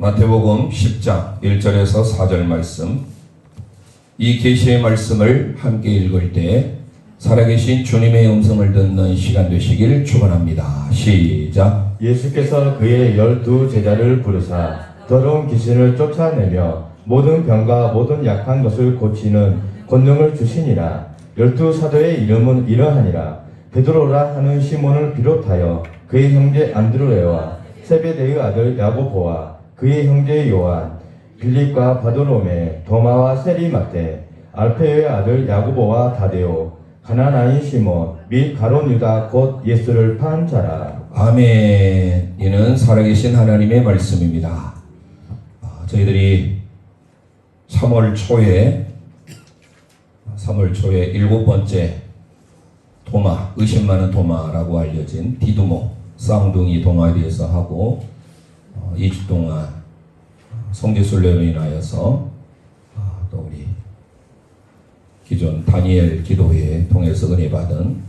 마태복음 10장 1절에서 4절 말씀, 이 계시의 말씀을 함께 읽을 때 살아계신 주님의 음성을 듣는 시간 되시길 축원합니다. 시작. 예수께서 그의 12제자를 부르사 더러운 귀신을 쫓아내며 모든 병과 모든 약한 것을 고치는 권능을 주시니라. 12사도의 이름은 이러하니라. 베드로라 하는 시몬을 비롯하여 그의 형제 안드레와 세베대의 아들 야고보와 그의 형제 요한, 빌립과 바돌로메, 도마와 세리마테, 알페의 아들 야고보와 다데오, 가나나인 시몬 및 가룟 유다 곧 예수를 판 자라. 아멘. 이는 살아계신 하나님의 말씀입니다. 저희들이 3월 초에 7번째 도마, 의심 많은 도마라고 알려진 디두모 쌍둥이 도마에 대해서 하고 2주 동안 성지순례로 인하여서 또 우리 기존 다니엘 기도회에 통해서 은혜 받은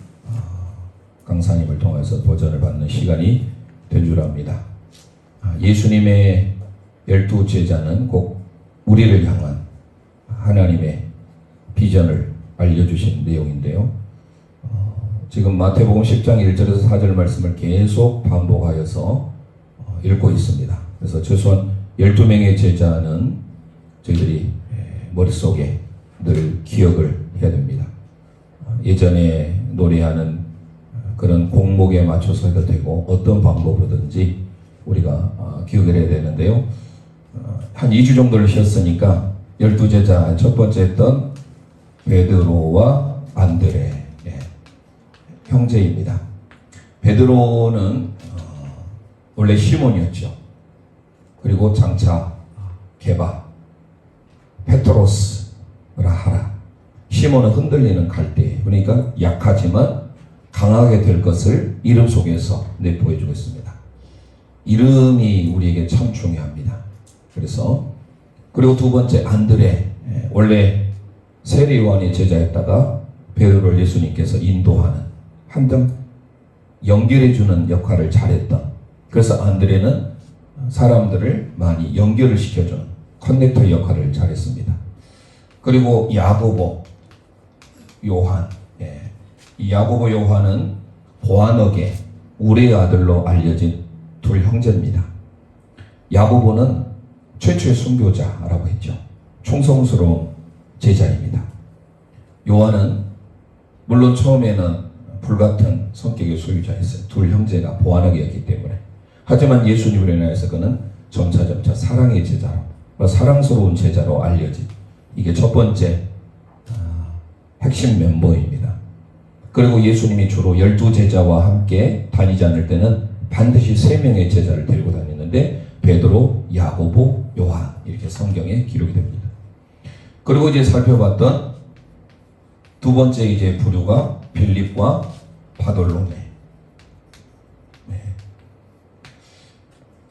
강사님을 통해서 도전을 받는 시간이 된 줄 압니다. 예수님의 12제자는 꼭 우리를 향한 하나님의 비전을 알려주신 내용인데요. 지금 마태복음 10장 1절에서 4절 말씀을 계속 반복하여서 읽고 있습니다. 그래서 최소한 12명의 제자는 저희들이 머릿속에 늘 기억을 해야 됩니다. 예전에 노래하는 그런 곡목에 맞춰서 해도 되고 어떤 방법으로든지 우리가 기억을 해야 되는데요. 한 2주 정도를 쉬었으니까 12제자 첫 번째 했던 베드로와 안드레 형제입니다. 베드로는 원래 시몬이었죠. 그리고 장차 게바, 페트로스라 하라. 시몬은 흔들리는 갈대, 그러니까 약하지만 강하게 될 것을 이름 속에서 내포해 주고 있습니다. 이름이 우리에게 참 중요합니다. 그리고 두 번째 안드레, 원래 세례 요한의 제자였다가 베드로를 예수님께서 인도하는 한등 연결해 주는 역할을 잘했던, 그래서 안드레는 사람들을 많이 연결을 시켜주는 커넥터 역할을 잘했습니다. 그리고 야고보, 요한, 이 야고보 요한은 보아너게 우레의 아들로 알려진 둘 형제입니다. 야고보는 최초의 순교자라고 했죠. 충성스러운 제자입니다. 요한은 물론 처음에는 불같은 성격의 소유자였어요. 둘 형제가 보아너게였기 때문에. 하지만 예수님으로 인하여서 그는 점차 사랑의 제자로, 사랑스러운 제자로 알려진, 이게 첫 번째 핵심 멤버입니다. 그리고 예수님이 주로 12제자와 함께 다니지 않을 때는 반드시 3명의 제자를 데리고 다니는데 베드로, 야고보, 요한, 이렇게 성경에 기록이 됩니다. 그리고 이제 살펴봤던 두 번째 이제 부류가 빌립과 바돌로메.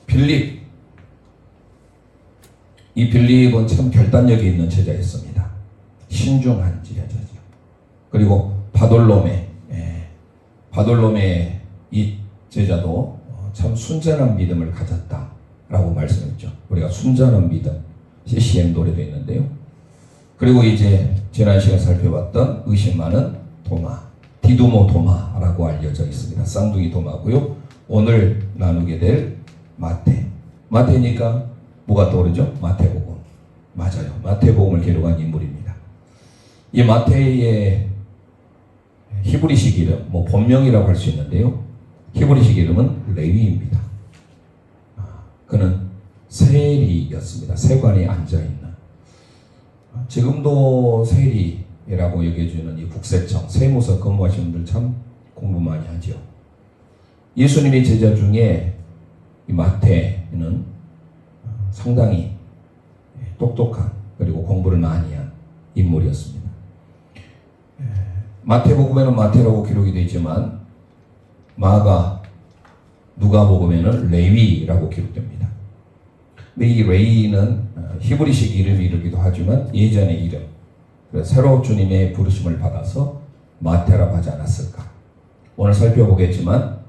빌립, 이 빌립은 참 결단력이 있는 제자였습니다. 신중한 제자죠. 그리고 바돌로메, 바돌로메 이 제자도 참 순전한 믿음을 가졌다라고 말씀했죠. 우리가 순전한 믿음, CCM 노래도 있는데요. 그리고 이제 지난 시간 살펴봤던 의심 많은 도마, 디두모 도마라고 알려져 있습니다. 쌍둥이 도마고요. 오늘 나누게 될 마태니까 뭐가 떠오르죠? 마태복음. 맞아요. 마태복음을 기록한 인물입니다. 이 마태의 히브리식 이름, 본명이라고 할 수 있는데요. 히브리식 이름은 레위입니다. 그는 세리였습니다. 세관에 앉아있는. 지금도 세리라고 여겨주는 이 국세청, 세무서 근무하시는 분들 참 공부 많이 하죠. 예수님의 제자 중에 이 마태는 상당히 똑똑한, 그리고 공부를 많이 한 인물이었습니다. 마태복음에는 마태라고 기록이 되어 있지만 마가, 누가복음에는 레위라고 기록됩니다. 근데 이 레위는 히브리식 이름이기도 하지만 예전의 이름, 그래서 새로 주님의 부르심을 받아서 마태라고 하지 않았을까. 오늘 살펴보겠지만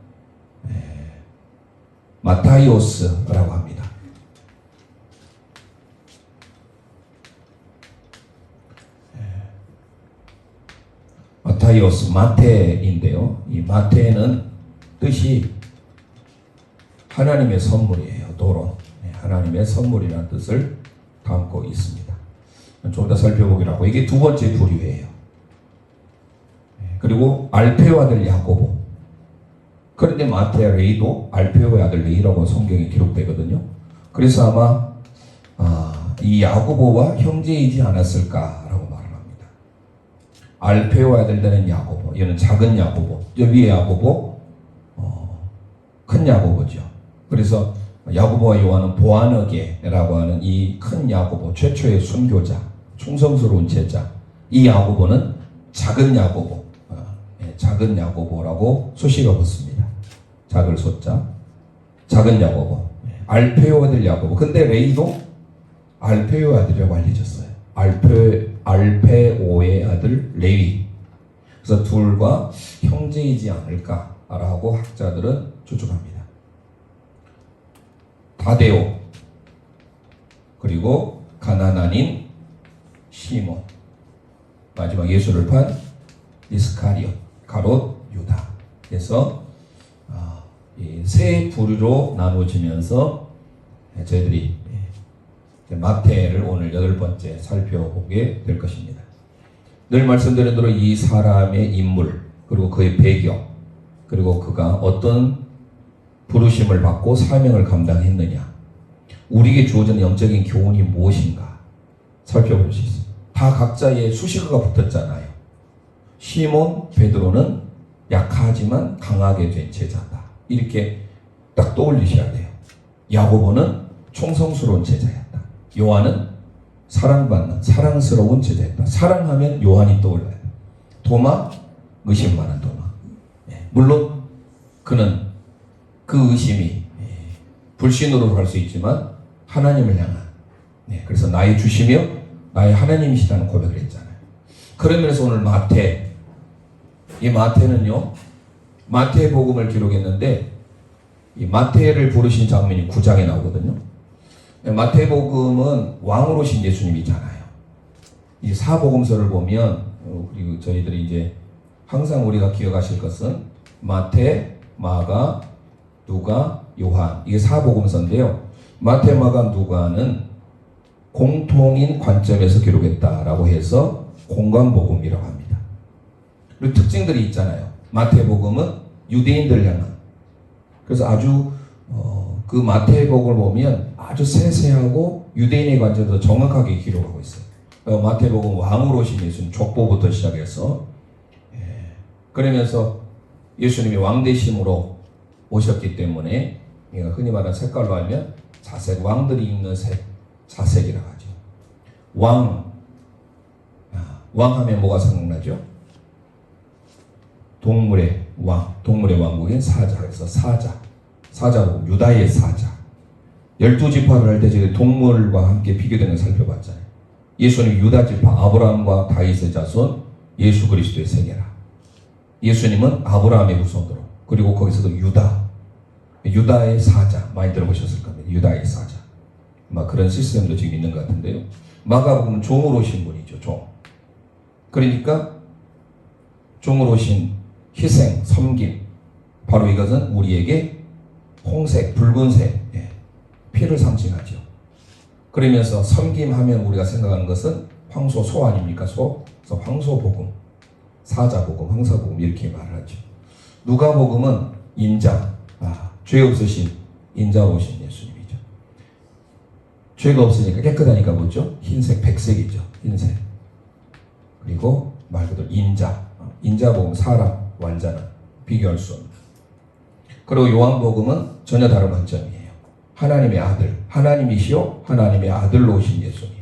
마타이오스라고 합니다. 마타이오스, 마태인데요. 이 마태는 뜻이 하나님의 선물이에요. 도론. 하나님의 선물이라는 뜻을 담고 있습니다. 좀 더 살펴보기로 하고, 이게 두 번째 부류예요. 그리고 알페오 아들 야고보. 그런데 마태 레이도 알페오의 아들 레이라고 성경에 기록되거든요. 그래서 아마 이 야고보와 형제이지 않았을까라고 말을 합니다. 알페오 아들 되는 야고보, 얘는 작은 야고보, 저 위에 야고보, 큰 야고보죠. 그래서 야고보와 요한은 보아너게라고 하는 이 큰 야고보, 최초의 순교자, 충성스러운 제자. 이 야고보는 작은 야고보, 작은 야고보라고 수식어 붙습니다. 작을 소자, 작은 야고보, 알페오 아들 야고보. 근데 레이도 알페오 아들이라고 알려졌어요. 알페오의 아들 레위. 그래서 둘과 형제이지 않을까라고 학자들은 추측합니다. 다데오, 그리고 가나나닌 시몬, 마지막 예수를 판 이스카리옷, 가롯 유다. 그래서 이 세 부류로 나누어지면서 저희들이 마태를 오늘 8번째 살펴보게 될 것입니다. 늘 말씀드린 대로 이 사람의 인물, 그리고 그의 배경, 그리고 그가 어떤 부르심을 받고 사명을 감당했느냐, 우리에게 주어진 영적인 교훈이 무엇인가 살펴볼 수 있습니다. 다 각자의 수식어가 붙었잖아요. 시몬 베드로는 약하지만 강하게 된 제자다. 이렇게 딱 떠올리셔야 돼요. 야고보는 충성스러운 제자였다. 요한은 사랑받는 사랑스러운 제자였다. 사랑하면 요한이 떠올라요. 도마, 의심 많은 도마. 물론 그는 그 의심이 불신으로 갈 수 있지만 하나님을 향한, 그래서 나의 주시며 나의 하나님이시라는 고백을 했잖아요. 그런 면에서 오늘 마태, 이 마태는요, 마태복음을 기록했는데 이 마태를 부르신 장면이 9장에 나오거든요. 마태복음은 왕으로 오신 예수님이잖아요. 이 사복음서를 보면, 그리고 저희들이 이제 항상 우리가 기억하실 것은 마태, 마가, 누가, 요한, 이게 사복음서인데요. 마태, 마가, 누가는 공통인 관점에서 기록했다라고 해서 공관복음이라고 합니다. 그리고 특징들이 있잖아요. 마태복음은 유대인들 향한, 그래서 아주 그 마태복음을 보면 아주 세세하고 유대인의 관점에서 정확하게 기록하고 있어요. 마태복음 왕으로 오신 예수님 족보부터 시작해서, 그러면서 예수님이 왕대심으로 오셨기 때문에 흔히 말하는 색깔로 하면 자색, 왕들이 입는 색, 자색이라고 하죠. 왕하면 뭐가 생각나죠? 동물의 왕, 동물의 왕국인 사자. 그래서 사자복, 유다의 사자. 12지파를 할 때 저희 동물과 함께 비교되는 걸 살펴봤잖아요. 예수님 유다지파, 아브라함과 다윗의 자손, 예수 그리스도의 세계라. 예수님은 아브라함의 후손으로, 그리고 거기서도 유다의 사자, 많이 들어보셨을 겁니다. 유다의 사자. 막 그런 시스템도 지금 있는 것 같은데요. 마가복음은 종으로 오신 분이죠. 종. 그러니까 종으로 오신 희생, 섬김, 바로 이것은 우리에게 홍색, 붉은색, 피를 상징하죠. 그러면서 섬김하면 우리가 생각하는 것은 황소 아닙니까? 소. 그래서 황소복음, 사자복음, 황사복음 이렇게 말을 하죠. 누가복음은 인자, 죄 없으신 인자로 오신 예수님이죠. 죄가 없으니까 깨끗하니까 뭐죠? 흰색, 백색이죠. 흰색. 그리고 말 그대로 인자복음, 사람, 완전한, 비교할 수 없는. 그리고 요한복음은 전혀 다른 관점이에요. 하나님의 아들, 하나님이시요 하나님의 아들로 오신 예수님.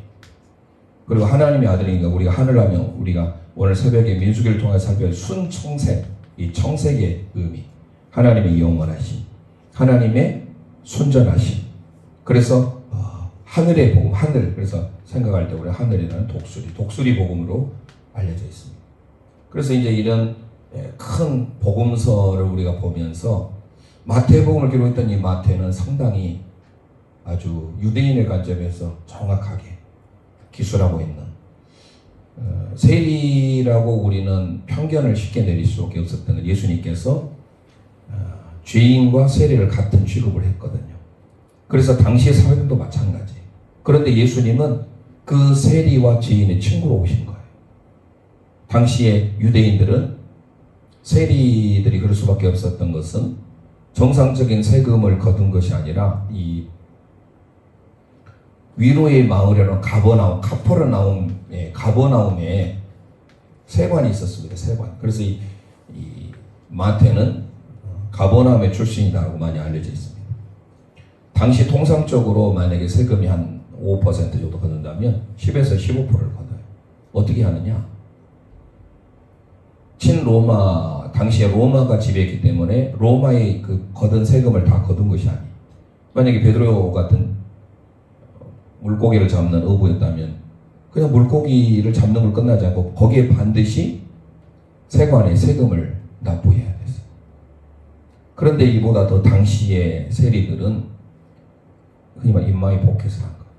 그리고 하나님의 아들이니까 우리가 하늘하면 우리가 오늘 새벽에 민수기를 통해서 살펴볼 순청색, 이 청색의 의미, 하나님의 영원하심, 하나님의 순전하심. 그래서 하늘의 복음, 하늘. 그래서 생각할 때 우리 하늘이라는 독수리 복음으로 알려져 있습니다. 그래서 이제 이런 큰 복음서를 우리가 보면서 마태복음을 기록했던 이 마태는 상당히 아주 유대인의 관점에서 정확하게 기술하고 있는, 세리라고 우리는 편견을 쉽게 내릴 수밖에 없었던 건 예수님께서 죄인과 세리를 같은 취급을 했거든요. 그래서 당시의 사회도 마찬가지예요. 그런데 예수님은 그 세리와 죄인의 친구로 오신 거예요. 당시에 유대인들은 세리들이 그럴 수밖에 없었던 것은 정상적인 세금을 거둔 것이 아니라 이 위로의 마을이라는 가버나움에 세관이 있었습니다. 세관. 그래서 이 마태는 가버나움의 출신이라고 많이 알려져 있습니다. 당시 통상적으로 만약에 세금이 한 5% 정도 거둔다면 10에서 15%를 거둬요. 어떻게 하느냐? 친로마, 당시에 로마가 지배했기 때문에 로마의 그 거둔 세금을 다 거둔 것이 아니에요. 만약에 베드로 같은 물고기를 잡는 어부였다면 그냥 물고기를 잡는 걸 끝나지 않고 거기에 반드시 세관에 세금을 납부해야 됐어요. 그런데 이보다 더 당시의 세리들은 흔히 말 인마이 포켓을 한 거예요.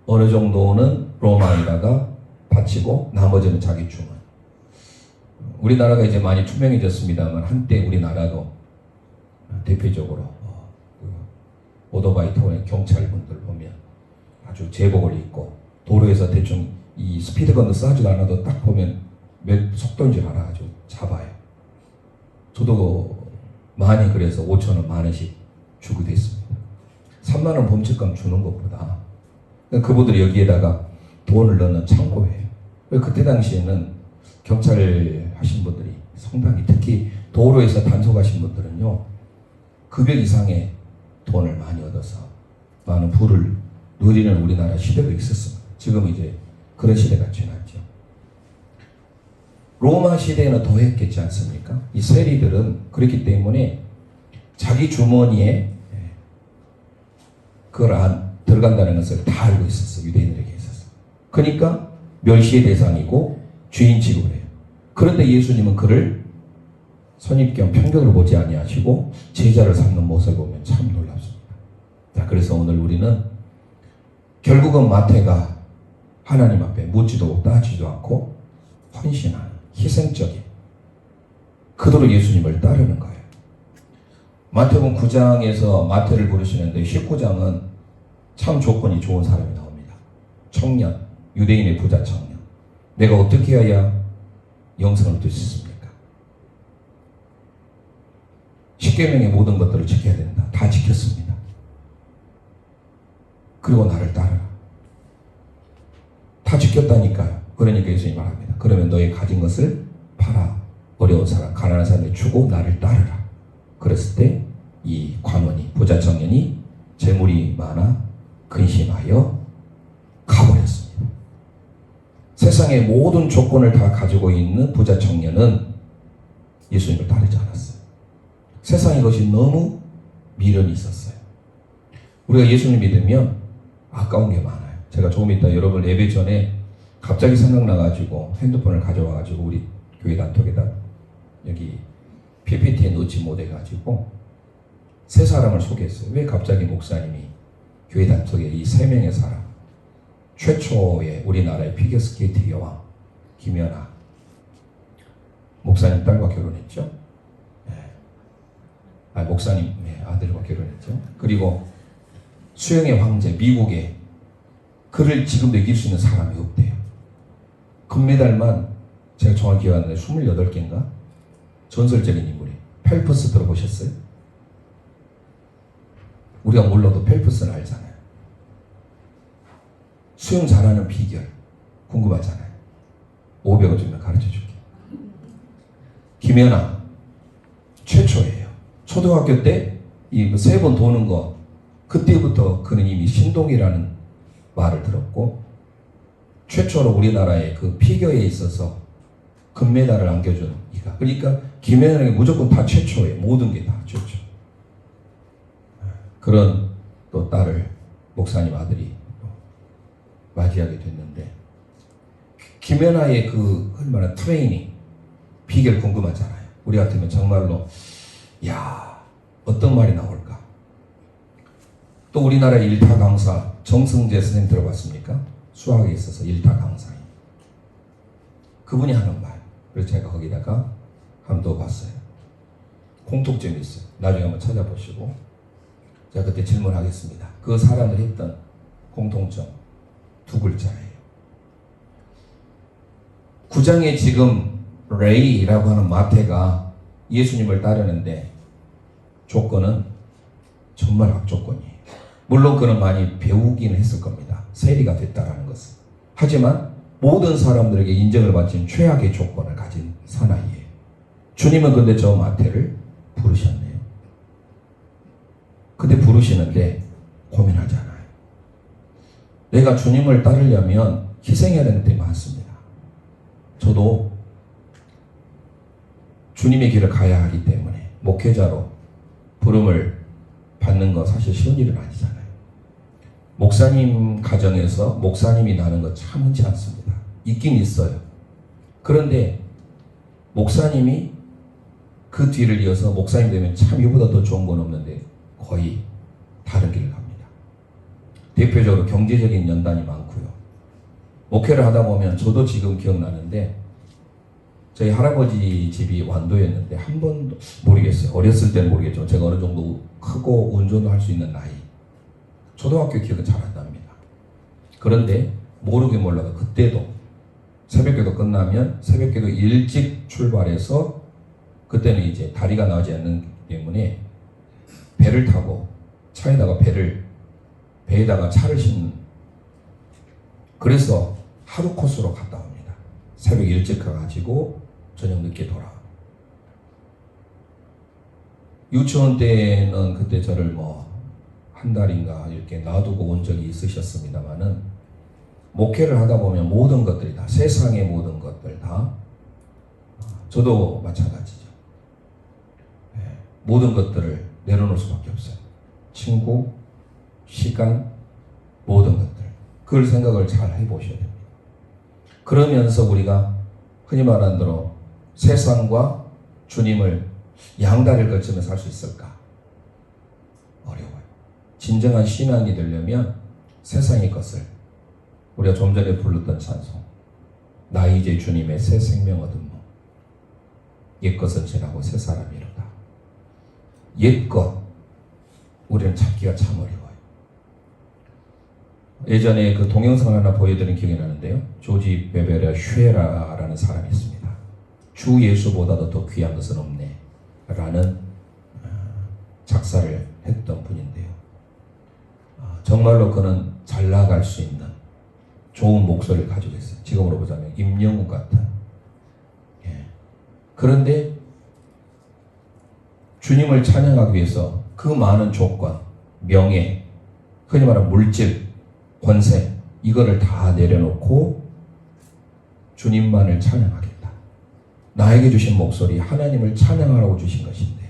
어느 정도는 로마에다가 바치고 나머지는 자기 주문. 우리나라가 이제 많이 투명해졌습니다만 한때 우리나라도 대표적으로 오토바이 타는 경찰분들 보면 아주 제복을 입고 도로에서 대충 이 스피드건도 싸지도 않아도 딱 보면 몇 속도인 줄 알아가지고 잡아요. 저도 많이 그래서 5,000원, 10,000원씩 주고 됐습니다. 30,000원 범칙금 주는 것보다 그분들이 여기에다가 돈을 넣는 창고예요. 그때 당시에는 경찰 하신 분들이 상당히 특히 도로에서 단속하신 분들은요 급여 이상의 돈을 많이 얻어서 많은 부를 누리는 우리나라 시대도 있었습니다. 지금 이제 그런 시대가 지났죠. 로마 시대에는 더 했겠지 않습니까? 이 세리들은 그렇기 때문에 자기 주머니에 그걸 들어간다는 것을 다 알고 있었어요. 유대인들에게 있어서. 그러니까 멸시의 대상이고 죄인 취급을 해요. 그런데 예수님은 그를 선입견, 편견으로 보지 아니하시고 제자를 삼는 모습을 보면 참 놀랍습니다. 자, 그래서 오늘 우리는 결국은 마태가 하나님 앞에 묻지도 따지도 않고 헌신하는 희생적인 그대로 예수님을 따르는 거예요. 마태복음 9장에서 마태를 부르시는데 19장은 참 조건이 좋은 사람이 나옵니다. 청년, 유대인의 부자 청년. 내가 어떻게 해야 영생을 얻을 수 있습니까? 십계명의 모든 것들을 지켜야 된다. 다 지켰습니다. 그리고 나를 따르라. 다 지켰다니까요. 그러니까 예수님이 말합니다. 그러면 너의 가진 것을 팔아 어려운 사람, 가난한 사람에게 주고 나를 따르라. 그랬을 때 이 관원이, 부자 청년이 재물이 많아 근심하여 가버렸습니다. 세상의 모든 조건을 다 가지고 있는 부자 청년은 예수님을 따르지 않았어요. 세상의 것이 너무 미련이 있었어요. 우리가 예수님 믿으면 아까운 게 많아요. 제가 조금 이따 여러분 예배 전에 갑자기 생각나가지고 핸드폰을 가져와가지고 우리 교회 단톡에다 여기 PPT에 넣지 못해가지고 세 사람을 소개했어요. 왜 갑자기 목사님이 교회 단톡에 이 세 명의 사람, 최초의 우리나라의 피겨스케이트 여왕 김연아 목사님 딸과 결혼했죠. 네. 목사님 아들과 결혼했죠. 그리고 수영의 황제 미국에 그를 지금도 이길 수 있는 사람이 없대요. 금메달만 제가 정확히 기억하는데 28개인가? 전설적인 인물이 펠프스 들어보셨어요? 우리가 몰라도 펠프스는 알잖아요. 수영 잘하는 비결 궁금하잖아요. 500원 주면 가르쳐 줄게. 김연아 최초예요. 초등학교 때 이 3번 도는 거 그때부터 그는 이미 신동이라는 말을 들었고 최초로 우리나라의 그 피겨에 있어서 금메달을 안겨준 이가. 그러니까 김연아에게 무조건 다 최초예요. 모든 게 다 최초. 그런 또 딸을 목사님 아들이 맞이하게 됐는데 김연아의 그 얼마나 트레이닝 비결 궁금하잖아요. 우리 같으면 정말로 야 어떤 말이 나올까? 또 우리나라 일타 강사 정승재 선생님 들어봤습니까? 수학에 있어서 일타 강사인 그분이 하는 말. 그래서 제가 거기다가 한번 넣어봤어요. 공통점이 있어요. 나중에 한번 찾아보시고 제가 그때 질문하겠습니다. 그 사람들이 했던 공통점 2글자예요. 9장에 지금 레이라고 하는 마태가 예수님을 따르는데 조건은 정말 악조건이에요. 물론 그는 많이 배우긴 했을 겁니다. 세리가 됐다라는 것은. 하지만 모든 사람들에게 인정을 받친 최악의 조건을 가진 사나이예요. 주님은 근데 저 마태를 부르셨네요. 근데 부르시는데 고민하잖아요. 내가 주님을 따르려면 희생해야 되는 게 많습니다. 저도 주님의 길을 가야 하기 때문에 목회자로 부름을 받는 거 사실 쉬운 일은 아니잖아요. 목사님 가정에서 목사님이 나는 거 참 흔치 않습니다. 있긴 있어요. 그런데 목사님이 그 뒤를 이어서 목사님 되면 참 이보다 더 좋은 건 없는데 거의 다른 길을 갑니다. 대표적으로 경제적인 연단이 많고요. 목회를 하다 보면 저도 지금 기억나는데 저희 할아버지 집이 완도였는데 한 번도 모르겠어요. 어렸을 때는 모르겠지만 제가 어느 정도 크고 운전을 할 수 있는 나이 초등학교 기억은 잘 안 납니다. 그런데 모르긴 몰라도 그때도 새벽기도 끝나면 새벽기도 일찍 출발해서 그때는 이제 다리가 나오지 않는 때문에 배를 타고 차에다가 배에다가 차를 싣는 그래서 하루 코스로 갔다 옵니다. 새벽 일찍 가가지고 저녁 늦게 돌아와. 유치원 때는 그때 저를 한 달인가 이렇게 놔두고 온 적이 있으셨습니다만은 목회를 하다 보면 모든 것들이 다 세상의 모든 것들 다 저도 마찬가지죠. 모든 것들을 내려놓을 수밖에 없어요. 친구, 시간, 모든 것들. 그걸 생각을 잘 해보셔야 됩니다. 그러면서 우리가 흔히 말하는 대로 세상과 주님을 양다리를 걸치면서 할 수 있을까? 어려워요. 진정한 신앙이 되려면 세상의 것을 우리가 좀 전에 불렀던 찬송 나 이제 주님의 새 생명 얻은 몸 옛것은 지나고 새 사람이로다. 옛것 우리는 찾기가 참 어려워요. 예전에 그 동영상 하나 보여드린 기억이 나는데요. 조지 베베르 쉐라라는 사람이 있습니다. 주 예수보다도 더 귀한 것은 없네 라는 작사를 했던 분인데요. 정말로 그는 잘 나갈 수 있는 좋은 목소리를 가지고 있어요. 지금으로 보자면 임영웅 같은. 그런데 주님을 찬양하기 위해서 그 많은 조건, 명예, 흔히 말하는 물질, 권세 이거를 다 내려놓고 주님만을 찬양하겠다. 나에게 주신 목소리 하나님을 찬양하라고 주신 것인데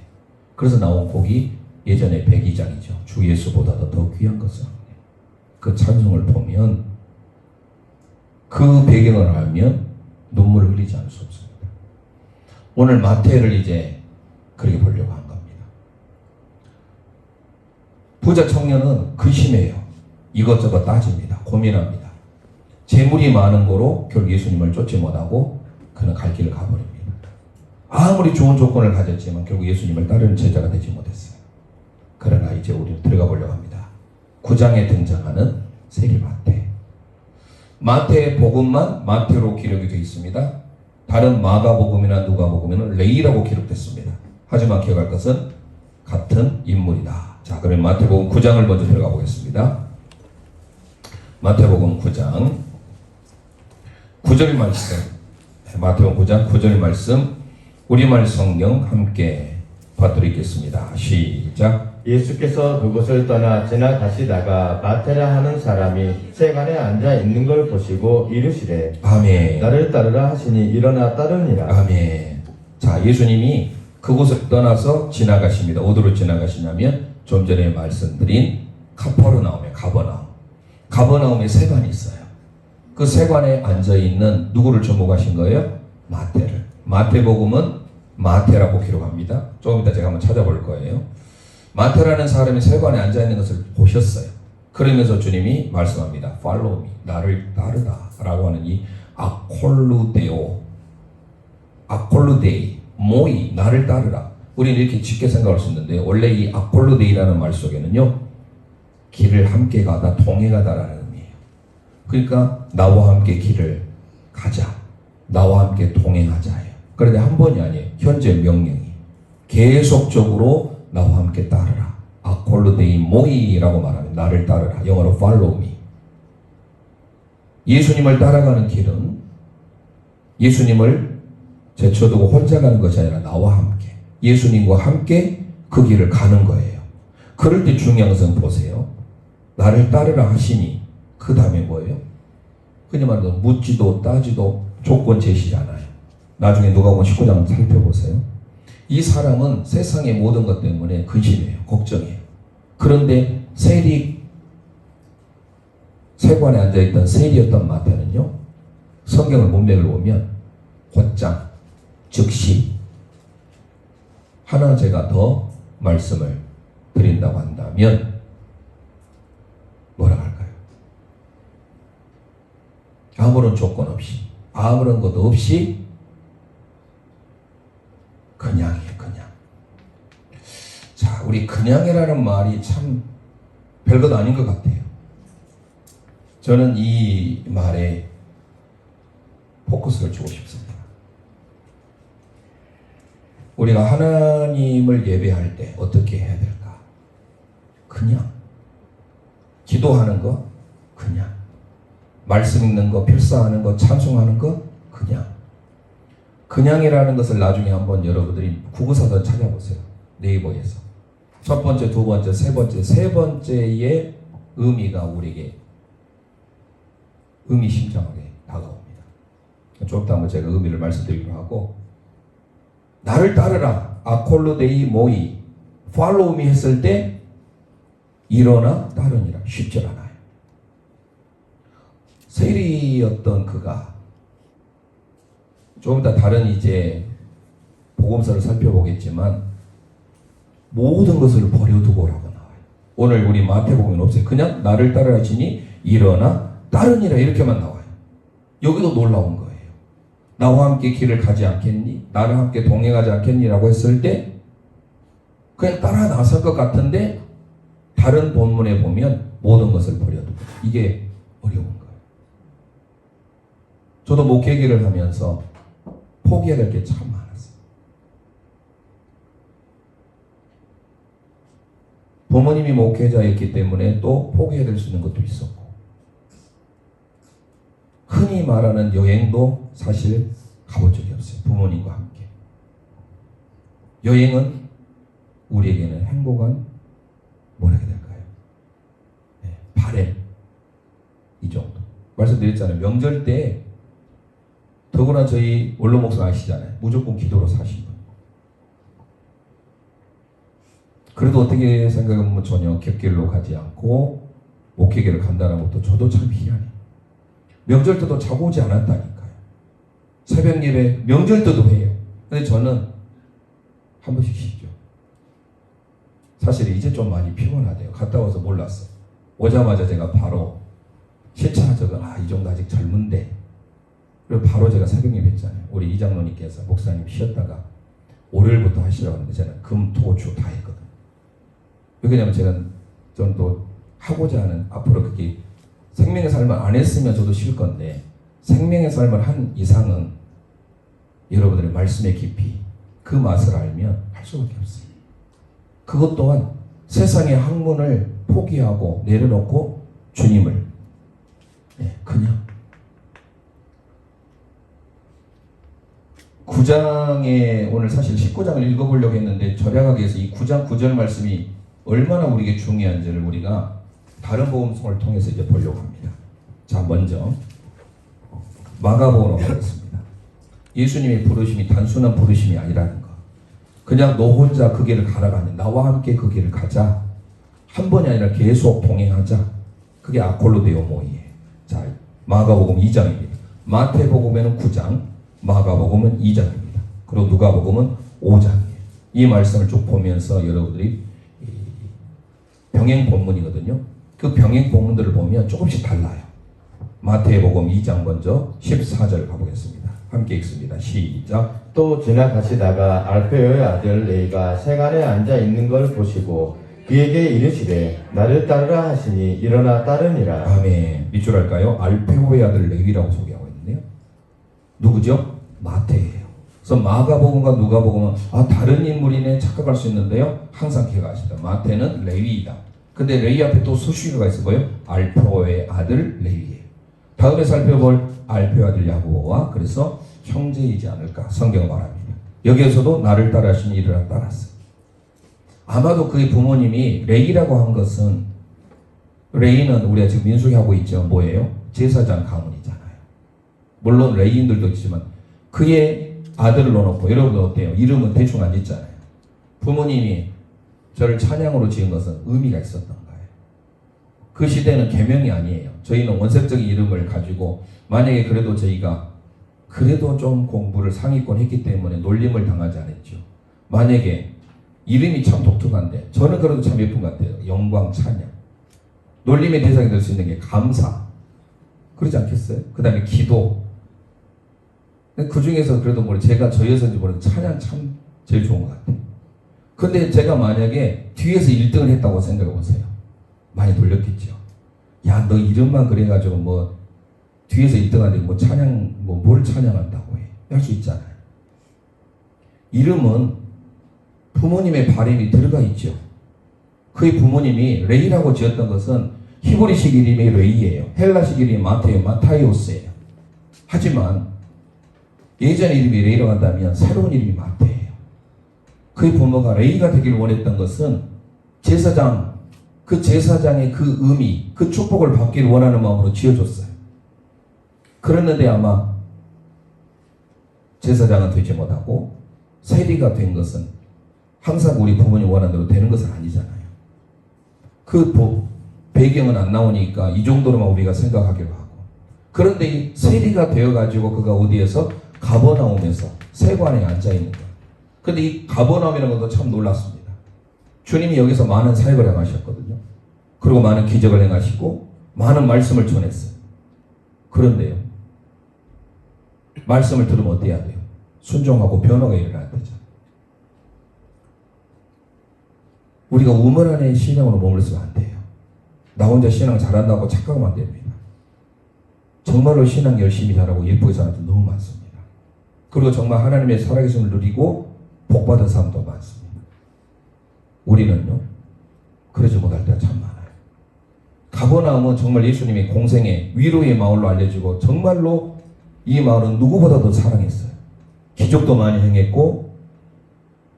그래서 나온 곡이 예전에 백이장이죠. 주 예수보다도 더 귀한 것은 없네. 그 찬송을 보면 그 배경을 알면 눈물을 흘리지 않을 수 없습니다. 오늘 마태를 이제 그렇게 보려고 한 겁니다. 부자 청년은 근심해요. 이것저것 따집니다. 고민합니다. 재물이 많은 거로 결국 예수님을 쫓지 못하고 그는 갈 길을 가버립니다. 아무리 좋은 조건을 가졌지만 결국 예수님을 따르는 제자가 되지 못했어요. 그러나 이제 우리는 들어가 보려고 합니다. 9장에 등장하는 세리 마태. 마태의 복음만 마태로 기록이 되어 있습니다. 다른 마가복음이나 누가복음에는 레이라고 기록됐습니다. 하지만 기억할 것은 같은 인물이다. 자, 그러면 마태복음 9장을 먼저 들어가 보겠습니다. 마태복음 9장 9절 말씀, 마태복음 9장 9절 말씀 우리말 성경 함께 봐드리겠습니다. 시작. 예수께서 그곳을 떠나 지나가시다가 마테라 하는 사람이 세간에 앉아 있는 걸 보시고 이르시되 아멘. 나를 따르라 하시니 일어나 따르니라. 아멘. 자, 예수님이 그곳을 떠나서 지나가십니다. 어디로 지나가시냐면 좀 전에 말씀드린 카퍼르나움의 가버나움에 세관이 있어요. 그 세관에 앉아있는 누구를 접목하신 거예요? 마태를. 마태복음은 마태라고 기록합니다. 조금 이따 제가 한번 찾아볼 거예요. 마태라는 사람이 세관에 앉아있는 것을 보셨어요. 그러면서 주님이 말씀합니다. Follow me. 나를 따르다 라고 하는 이 아콜루데오 아콜루데이, 모이, 나를 따르라. 우리는 이렇게 쉽게 생각할 수 있는데 원래 이 아콜루데이라는 말 속에는요, 길을 함께 가다, 동행하다라는 의미예요. 그러니까 나와 함께 길을 가자, 나와 함께 동행하자예요. 그런데 한 번이 아니에요. 현재 명령이 계속적으로 나와 함께 따르라. 아콜루데이 모이라고 말하면 나를 따르라. 영어로 follow me. 예수님을 따라가는 길은 예수님을 제쳐두고 혼자 가는 것이 아니라 나와 함께, 예수님과 함께 그 길을 가는 거예요. 그럴 때 중요한 것은 보세요. 나를 따르라 하시니 그 다음에 뭐예요? 흔히 말해서 묻지도 따지도 조건 제시지 않아요. 나중에 누가복음 19장 살펴보세요. 이 사람은 세상의 모든 것 때문에 근심해요. 걱정해요. 그런데 세관에 앉아있던 세리였던 마태는요, 성경을 문맥을 보면 곧장, 즉시, 하나 제가 더 말씀을 드린다고 한다면 뭐라 할까요? 아무런 조건 없이, 아무런 것 없이 그냥이에요, 그냥. 자, 우리 그냥이라는 말이 참 별것 아닌 것 같아요. 저는 이 말에 포커스를 주고 싶습니다. 우리가 하나님을 예배할 때 어떻게 해야 될까? 그냥. 기도하는 거, 그냥. 말씀 읽는 거, 필사하는 거, 찬송하는 거, 그냥. 그냥이라는 것을 나중에 한번 여러분들이 구구사전 찾아보세요. 네이버에서. 첫 번째, 두 번째, 세 번째, 세 번째의 의미가 우리에게 의미심장하게 다가옵니다. 좀 이따 한번 제가 의미를 말씀드리기로 하고, 나를 따르라, 아콜로데이 모이, 팔로우 미 했을 때 일어나 따르니라. 쉽지 않아요. 세리였던 그가 좀 이따 다른 이제 복음서를 살펴보겠지만 모든 것을 버려두고라고 나와요. 오늘 우리 마태복음은 없어요. 그냥 나를 따르라 하시니 일어나 따르니라 이렇게만 나와요. 여기도 놀라운 거예요. 나와 함께 길을 가지 않겠니? 나를 함께 동행하지 않겠니? 라고 했을 때 그냥 따라 나설 것 같은데 다른 본문에 보면 모든 것을 버려두고, 이게 어려운 거예요. 저도 목회기를 하면서 포기해야 될 게 참 많았어요. 부모님이 목회자였기 때문에 또 포기해야 될 수 있는 것도 있었고, 흔히 말하는 여행도 사실 가본 적이 없어요. 부모님과 함께. 여행은 우리에게는 행복한 뭐라 해야 될까요? 네, 바램. 이 정도. 말씀드렸잖아요. 명절 때 더구나 저희 원로 목사 아시잖아요. 무조건 기도로 사신 분. 그래도 어떻게 생각하면 전혀 곁길로 가지 않고 목회길을 간다는 것도 저도 참 희한해요. 명절 때도 자고 오지 않았다니까요. 새벽 예배 명절 때도 해요. 근데 저는 한 번씩 쉬죠. 사실 이제 좀 많이 피곤하대요. 갔다 와서 몰랐어. 오자마자 제가 바로 실천하자고, 이 정도 아직 젊은데. 그리고 바로 제가 새벽 예배 했잖아요. 우리 이장로님께서 목사님 쉬었다가 월요일부터 하시라고 하는데 저는 금, 토, 주 다 했거든요. 왜냐면 저는 또 하고자 하는, 앞으로 그게 생명의 삶을 안 했으면 저도 쉴 건데, 생명의 삶을 한 이상은 여러분들의 말씀의 깊이, 그 맛을 알면 할 수밖에 없어요. 그것 또한 세상의 학문을 포기하고 내려놓고 주님을 그냥 9장에 오늘 사실 19장을 읽어보려고 했는데 절약하기 위해서 이 9장 9절 말씀이 얼마나 우리에게 중요한지를 우리가 다른 복음성을 통해서 이제 보려고 합니다. 자, 먼저 마가복음으로 가겠습니다. 예수님의 부르심이 단순한 부르심이 아니라는 거. 그냥 너 혼자 그 길을 가라가 아니라 나와 함께 그 길을 가자. 한 번이 아니라 계속 동행하자. 그게 아콜로데오 모이에요. 자, 마가복음 2장입니다. 마태복음에는 9장, 마가복음은 2장입니다. 그리고 누가복음은 5장이에요. 이 말씀을 쭉 보면서 여러분들이 병행 본문이거든요. 그 병행 본문들을 보면 조금씩 달라요. 마태복음 2장 먼저 14절 가보겠습니다. 함께 읽습니다. 시작. 또 지나가시다가 알페오의 아들 레이가 세간에 앉아 있는 걸 보시고 그에게 이르시되 나를 따르라 하시니 일어나 따르니라. 아멘. 밑줄 할까요? 알페오의 아들 레위라고 소개하고 있는데요. 누구죠? 마태예요. 그래서 마가복음과 누가복음은 다른 인물이네 착각할 수 있는데요. 항상 기억하시다. 마태는 레위이다. 근데 레위 앞에 또 수식어가 있어 보여요. 알페오의 아들 레위예요. 다음에 살펴볼 알페오의 아들 야고보와 그래서 형제이지 않을까 성경은 말합니다. 여기에서도 나를 따라하시니 이를 따랐어요. 아마도 그의 부모님이 레이라고 한 것은 레이는 우리가 지금 민수기 하고 있죠. 뭐예요? 제사장 가문이잖아요. 물론 레이인들도 있지만 그의 아들을 넣어놓고 여러분 어때요? 이름은 대충 안 짓잖아요. 부모님이 저를 찬양으로 지은 것은 의미가 있었던 거예요. 그 시대는 계명이 아니에요. 저희는 원색적인 이름을 가지고 만약에 그래도 저희가 그래도 좀 공부를 상위권 했기 때문에 놀림을 당하지 않았죠. 만약에 이름이 참 독특한데 저는 그래도 참 예쁜 것 같아요. 영광, 찬양. 놀림의 대상이 될 수 있는 게 감사. 그러지 않겠어요? 그 다음에 기도. 그 중에서 그래도 제가 저여서인지 모르겠는데 찬양 참 제일 좋은 것 같아요. 근데 제가 만약에 뒤에서 1등을 했다고 생각해 보세요. 많이 놀렸겠죠. 야, 너 이름만 그래가지고 뒤에서 1등하는데 찬양, 뭘 찬양한다고 해. 할 수 있잖아요. 이름은 부모님의 바람이 들어가 있죠. 그의 부모님이 레이라고 지었던 것은 히브리식 이름이 레이예요. 헬라식 이름이 마타이오스예요. 하지만 예전 이름이 레이라고 한다면 새로운 이름이 마태예요. 그의 부모가 레이가 되길 원했던 것은 제사장, 그 제사장의 그 의미, 그 축복을 받기를 원하는 마음으로 지어줬어요. 그랬는데 아마 제사장은 되지 못하고 세리가 된 것은 항상 우리 부모님 원하는 대로 되는 것은 아니잖아요. 그 배경은 안 나오니까 이 정도로만 우리가 생각하기로 하고. 그런데 이 세리가 되어가지고 그가 어디에서 가버나움에서 세관에 앉아있는 거예요. 근데 이 가버나움이라는 것도 참 놀랐습니다. 주님이 여기서 많은 사역을 행하셨거든요. 그리고 많은 기적을 행하시고 많은 말씀을 전했어요. 그런데요, 말씀을 들으면 어때야 돼요? 순종하고 변화가 일어나야 되죠. 우리가 우물 안에 신앙으로 머물러서는 안 돼요. 나 혼자 신앙 잘한다고 착각하면 안 됩니다. 정말로 신앙 열심히 잘하고 예쁘게 사는 사람도 너무 많습니다. 그리고 정말 하나님의 살아계심을 누리고 복받은 사람도 많습니다. 우리는요, 그러지 못할 때가 참 많아요. 가버나움은 정말 예수님의 공생의 위로의 마을로 알려지고 정말로 이 마을은 누구보다도 사랑했어요. 기적도 많이 행했고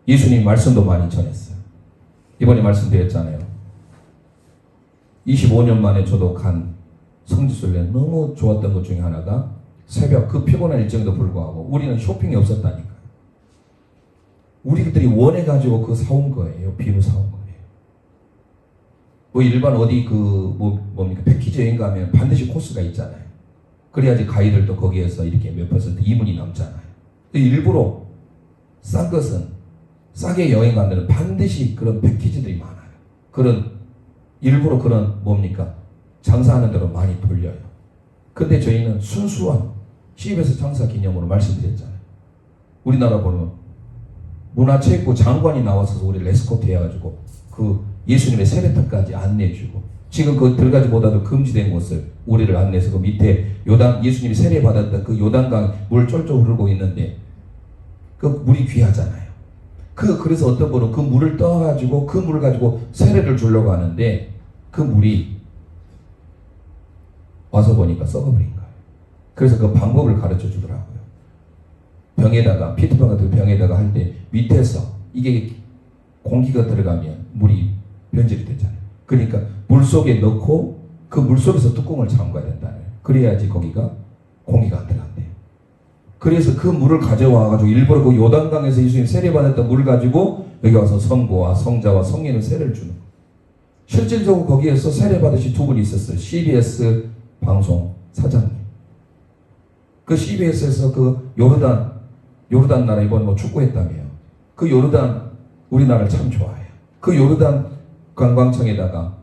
예수님 말씀도 많이 전했어요. 이번에 말씀드렸잖아요. 25년 만에 저도 간 성지순례 너무 좋았던 것 중에 하나가 새벽 그 피곤한 일정에도 불구하고 우리는 쇼핑이 없었다니까요. 우리들이 원해가지고 그거 사온 거예요. 비누 사온 거예요. 일반 어디 뭡니까 패키지 여행 가면 반드시 코스가 있잖아요. 그래야지 가이들도 거기에서 이렇게 몇 % 이문이 남잖아요. 일부러 싼 것은 싸게 여행 간 데는 반드시 그런 패키지들이 많아요. 일부러 뭡니까 장사하는 대로 많이 돌려요. 근데 저희는 순수한 CBS 장사 기념으로 말씀드렸잖아요. 우리나라 보면 문화체육부 장관이 나와서 우리 레스코트 해가지고 그 예수님의 세례터까지 안내해주고 지금 그 들어가지 못하도 금지된 곳을 우리를 안내해서 그 밑에 예수님이 세례받았던 그 요단강 물 쫄쫄 흐르고 있는데 그 물이 귀하잖아요. 그래서 어떤 분은 그 물을 떠가지고 그 물을 가지고 세례를 주려고 하는데 그 물이 와서 보니까 썩어버린 거예요. 그래서 그 방법을 가르쳐 주더라고요. 병에다가 피트병 같은 병에다가 할 때 밑에서 이게 공기가 들어가면 물이 변질이 되잖아요. 그러니까 물 속에 넣고 그 물 속에서 뚜껑을 잠가야 된다는 거예요. 그래야지 거기가 공기가 안 들어간대요. 그래서 그 물을 가져와가지고 일부러 그 요단강에서 예수님 세례받았던 물을 가지고 여기 와서 성부와 성자와 성령의 세례를 주는 거예요. 실질적으로 거기에서 세례받으신 두 분이 있었어요. CBS 방송 사장님. 그 CBS에서 그 요르단 나라 이번 축구했다며요. 그 요르단 우리나라를 참 좋아해요. 그 요르단 관광청에다가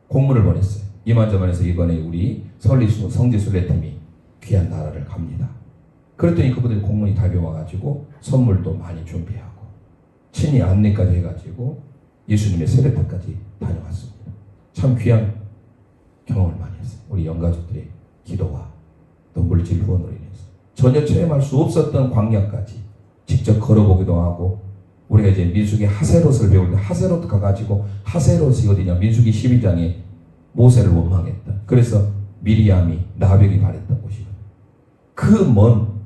공문을 보냈어요. 이만저만해서 이번에 우리 성지순례팀이 귀한 나라를 갑니다. 그랬더니 그분들이 공문이 달려와가지고 선물도 많이 준비하고 친히 안내까지 해가지고 예수님의 세례터까지 다녀왔습니다. 참 귀한 경험을 많이 했어요. 우리 영가족들의 기도와 또 물질 후원으로 인해서 전혀 체험할 수 없었던 광야까지 직접 걸어보기도 하고, 우리가 이제 민수기 하세롯을 배울 때 하세롯 가가지고, 하세롯이 어디냐, 민수기 12장에 모세를 원망했다. 그래서 미리암이 나병이 발했던 곳이거든요. 그 먼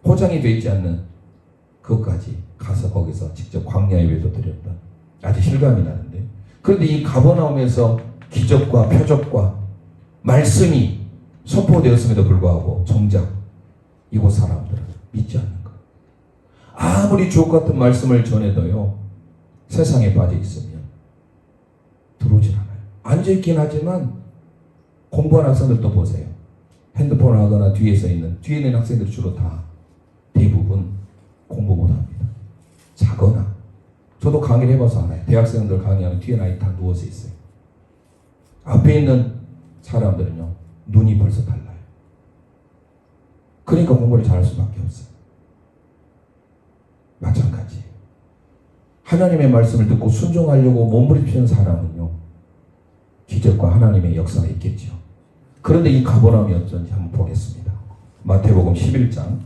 포장이 되어 있지 않는 그것까지 가서 거기서 직접 광야 예배도 드렸던 아주 실감이 나는데, 그런데 이 가버나움에서 기적과 표적과 말씀이 선포되었음에도 불구하고 정작 이곳 사람들은 믿지 않는 거예요. 아무리 주옥 같은 말씀을 전해도요, 세상에 빠져 있으면 들어오질 않아요. 앉아있긴 하지만 공부하는 학생들도 보세요. 핸드폰을 하거나 뒤에 있는 학생들이 주로 다 대부분 공부 못합니다. 자거나, 저도 강의를 해봐서 알아요. 대학생들 강의하면 뒤에 아이 다 누워서 있어요. 앞에 있는 사람들은요, 눈이 벌써 달라요. 그러니까 공부를 잘할 수밖에 없어요. 마찬가지예요. 하나님의 말씀을 듣고 순종하려고 몸부림치는 사람은요, 기적과 하나님의 역사가 있겠죠. 그런데 이 가버나움이 어쩐지 한번 보겠습니다. 마태복음 11장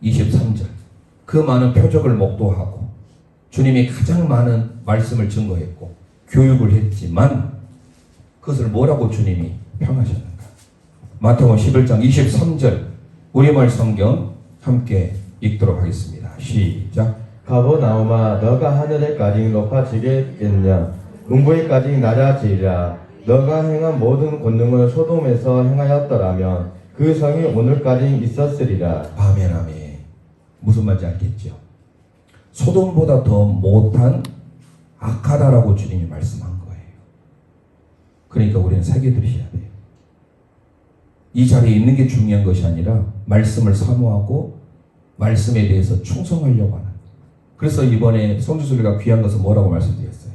23절. 그 많은 표적을 목도하고 주님이 가장 많은 말씀을 증거했고 교육을 했지만 그것을 뭐라고 주님이 평하셨는가? 마태복음 11장 23절 우리말 성경 함께 읽도록 하겠습니다. 시작. 가버나움아 너가 하늘에까지 높아지겠느냐? 음부에까지 낮아지리라. 너가 행한 모든 권능을 소돔에서 행하였더라면 그 성이 오늘까지 있었으리라. 아멘 아멘. 무슨 말인지 알겠죠? 소돔보다 더 못한 악하다라고 주님이 말씀한 거예요. 그러니까 우리는 새겨 들으셔야 돼요. 이 자리에 있는 게 중요한 것이 아니라 말씀을 사모하고 말씀에 대해서 충성하려고 하는. 그래서 이번에 성주순례가 귀한 것은 뭐라고 말씀드렸어요?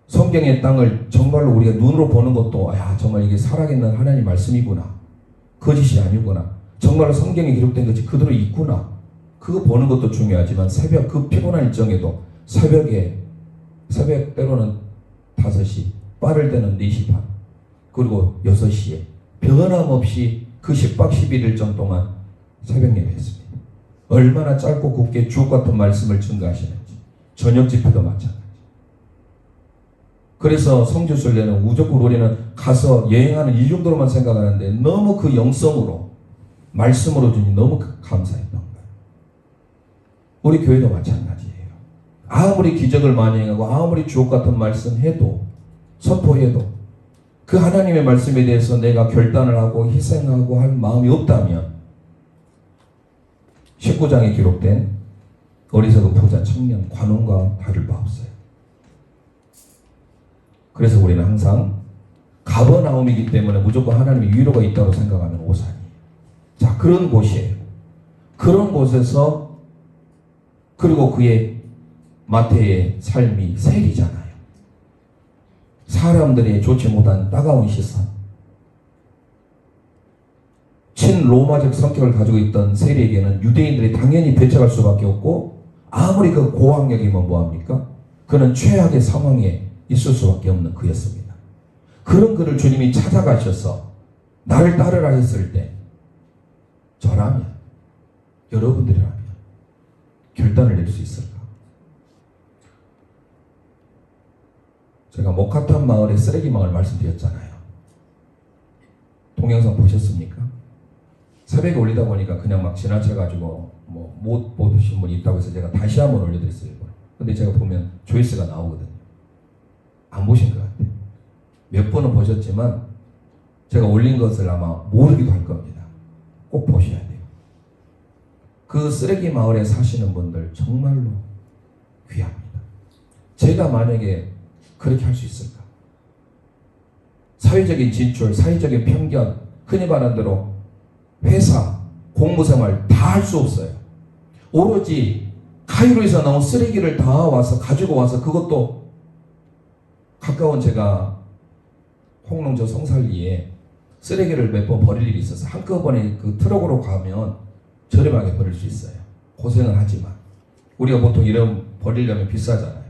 성경의 땅을 정말로 우리가 눈으로 보는 것도 정말 이게 살아있는 하나님 말씀이구나, 거짓이 아니구나, 정말로 성경에 기록된 것이 그대로 있구나, 그거 보는 것도 중요하지만 새벽 그 피곤한 일정에도 새벽 때로는 5시, 빠를 때는 4시 반, 그리고 6시에 변함없이 그 10박 11일 전 동안 새벽 예배했습니다. 얼마나 짧고 굵게 주옥 같은 말씀을 증거하시는지. 저녁 집회도 마찬가지. 그래서 성주순례는 무조건 우리는 가서 여행하는 이 정도로만 생각하는데 너무 그 영성으로 말씀으로 주니 너무 감사했던 거예요. 우리 교회도 마찬가지예요. 아무리 기적을 많이 행하고 아무리 주옥 같은 말씀 해도 선포해도 그 하나님의 말씀에 대해서 내가 결단을 하고 희생하고 할 마음이 없다면 19장에 기록된 어리석은 부자 청년 관원과 다를 바 없어요. 그래서 우리는 항상 가버나움이기 때문에 무조건 하나님의 위로가 있다고 생각하면 오산이에요. 자, 그런 곳이에요. 그런 곳에서 그리고 그의 마태의 삶이 세리잖아요. 사람들의 좋지 못한 따가운 시선, 친로마적 성격을 가지고 있던 세리에게는 유대인들이 당연히 배척할 수밖에 없고, 아무리 그 고학력이면 뭐합니까? 그는 최악의 상황에 있을 수밖에 없는 그였습니다. 그런 그를 주님이 찾아가셔서 나를 따르라 했을 때 저라면, 여러분들이라면 결단을 낼 수 있을까? 제가 모카탄 마을의 쓰레기 마을 말씀드렸잖아요. 동영상 보셨습니까? 새벽에 올리다 보니까 그냥 막 지나쳐가지고 못 보신 분이 있다고 해서 제가 다시 한번 올려드렸어요. 근데 제가 보면 조회수가 나오거든요. 안 보신 것 같아요. 몇 번은 보셨지만 제가 올린 것을 아마 모르기도 할 겁니다. 꼭 보셔야 돼요. 그 쓰레기 마을에 사시는 분들 정말로 귀합니다. 제가 만약에 그렇게 할 수 있을까? 사회적인 진출, 사회적인 편견, 흔히 말하는 대로 회사, 공무생활 다 할 수 없어요. 오로지 카이로에서 나온 쓰레기를 다 와서 가지고 와서, 그것도 가까운 제가 홍롱저 성살리에 쓰레기를 몇 번 버릴 일이 있어서 한꺼번에 그 트럭으로 가면 저렴하게 버릴 수 있어요. 고생은 하지만 우리가 보통 이런 버리려면 비싸잖아요.